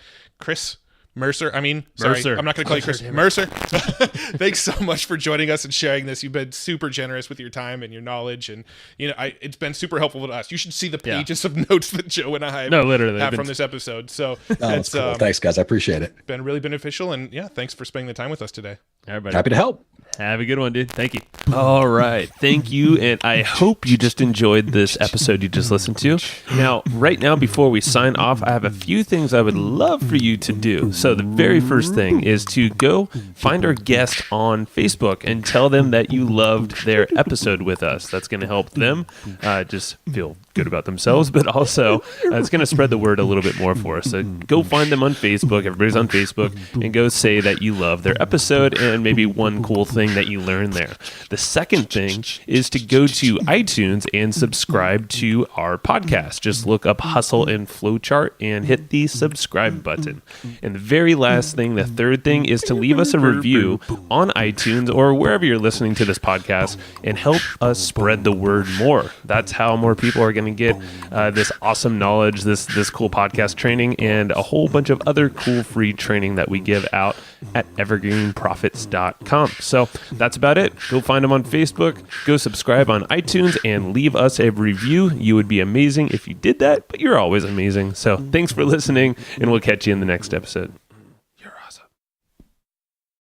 Mercer. I'm not going to call you Chris. Mercer. Thanks so much for joining us and sharing this. You've been super generous with your time and your knowledge, and it's been super helpful to us. You should see the pages of notes that Joe and I have from this episode. So that's cool. Thanks, guys. I appreciate it. Been really beneficial, and thanks for spending the time with us today. Everybody. Happy to help. Have a good one, dude. Thank you. All right. Thank you. And I hope you just enjoyed this episode you just listened to. Now, right now, before we sign off, I have a few things I would love for you to do. So the very first thing is to go find our guest on Facebook and tell them that you loved their episode with us. That's going to help them just feel good about themselves, but also it's going to spread the word a little bit more for us. So go find them on Facebook. Everybody's on Facebook, and go say that you love their episode and maybe one cool thing that you learned there. The second thing is to go to iTunes and subscribe to our podcast. Just look up Hustle and Flowchart and hit the subscribe button. And the very last thing, the third thing, is to leave us a review on iTunes or wherever you're listening to this podcast and help us spread the word more. That's how more people are going to get this awesome knowledge, this cool podcast training, and a whole bunch of other cool free training that we give out at evergreenprofits.com. So that's about it. Go find them on Facebook, go subscribe on iTunes, and leave us a review. You would be amazing if you did that, but you're always amazing. So thanks for listening, and we'll catch you in the next episode.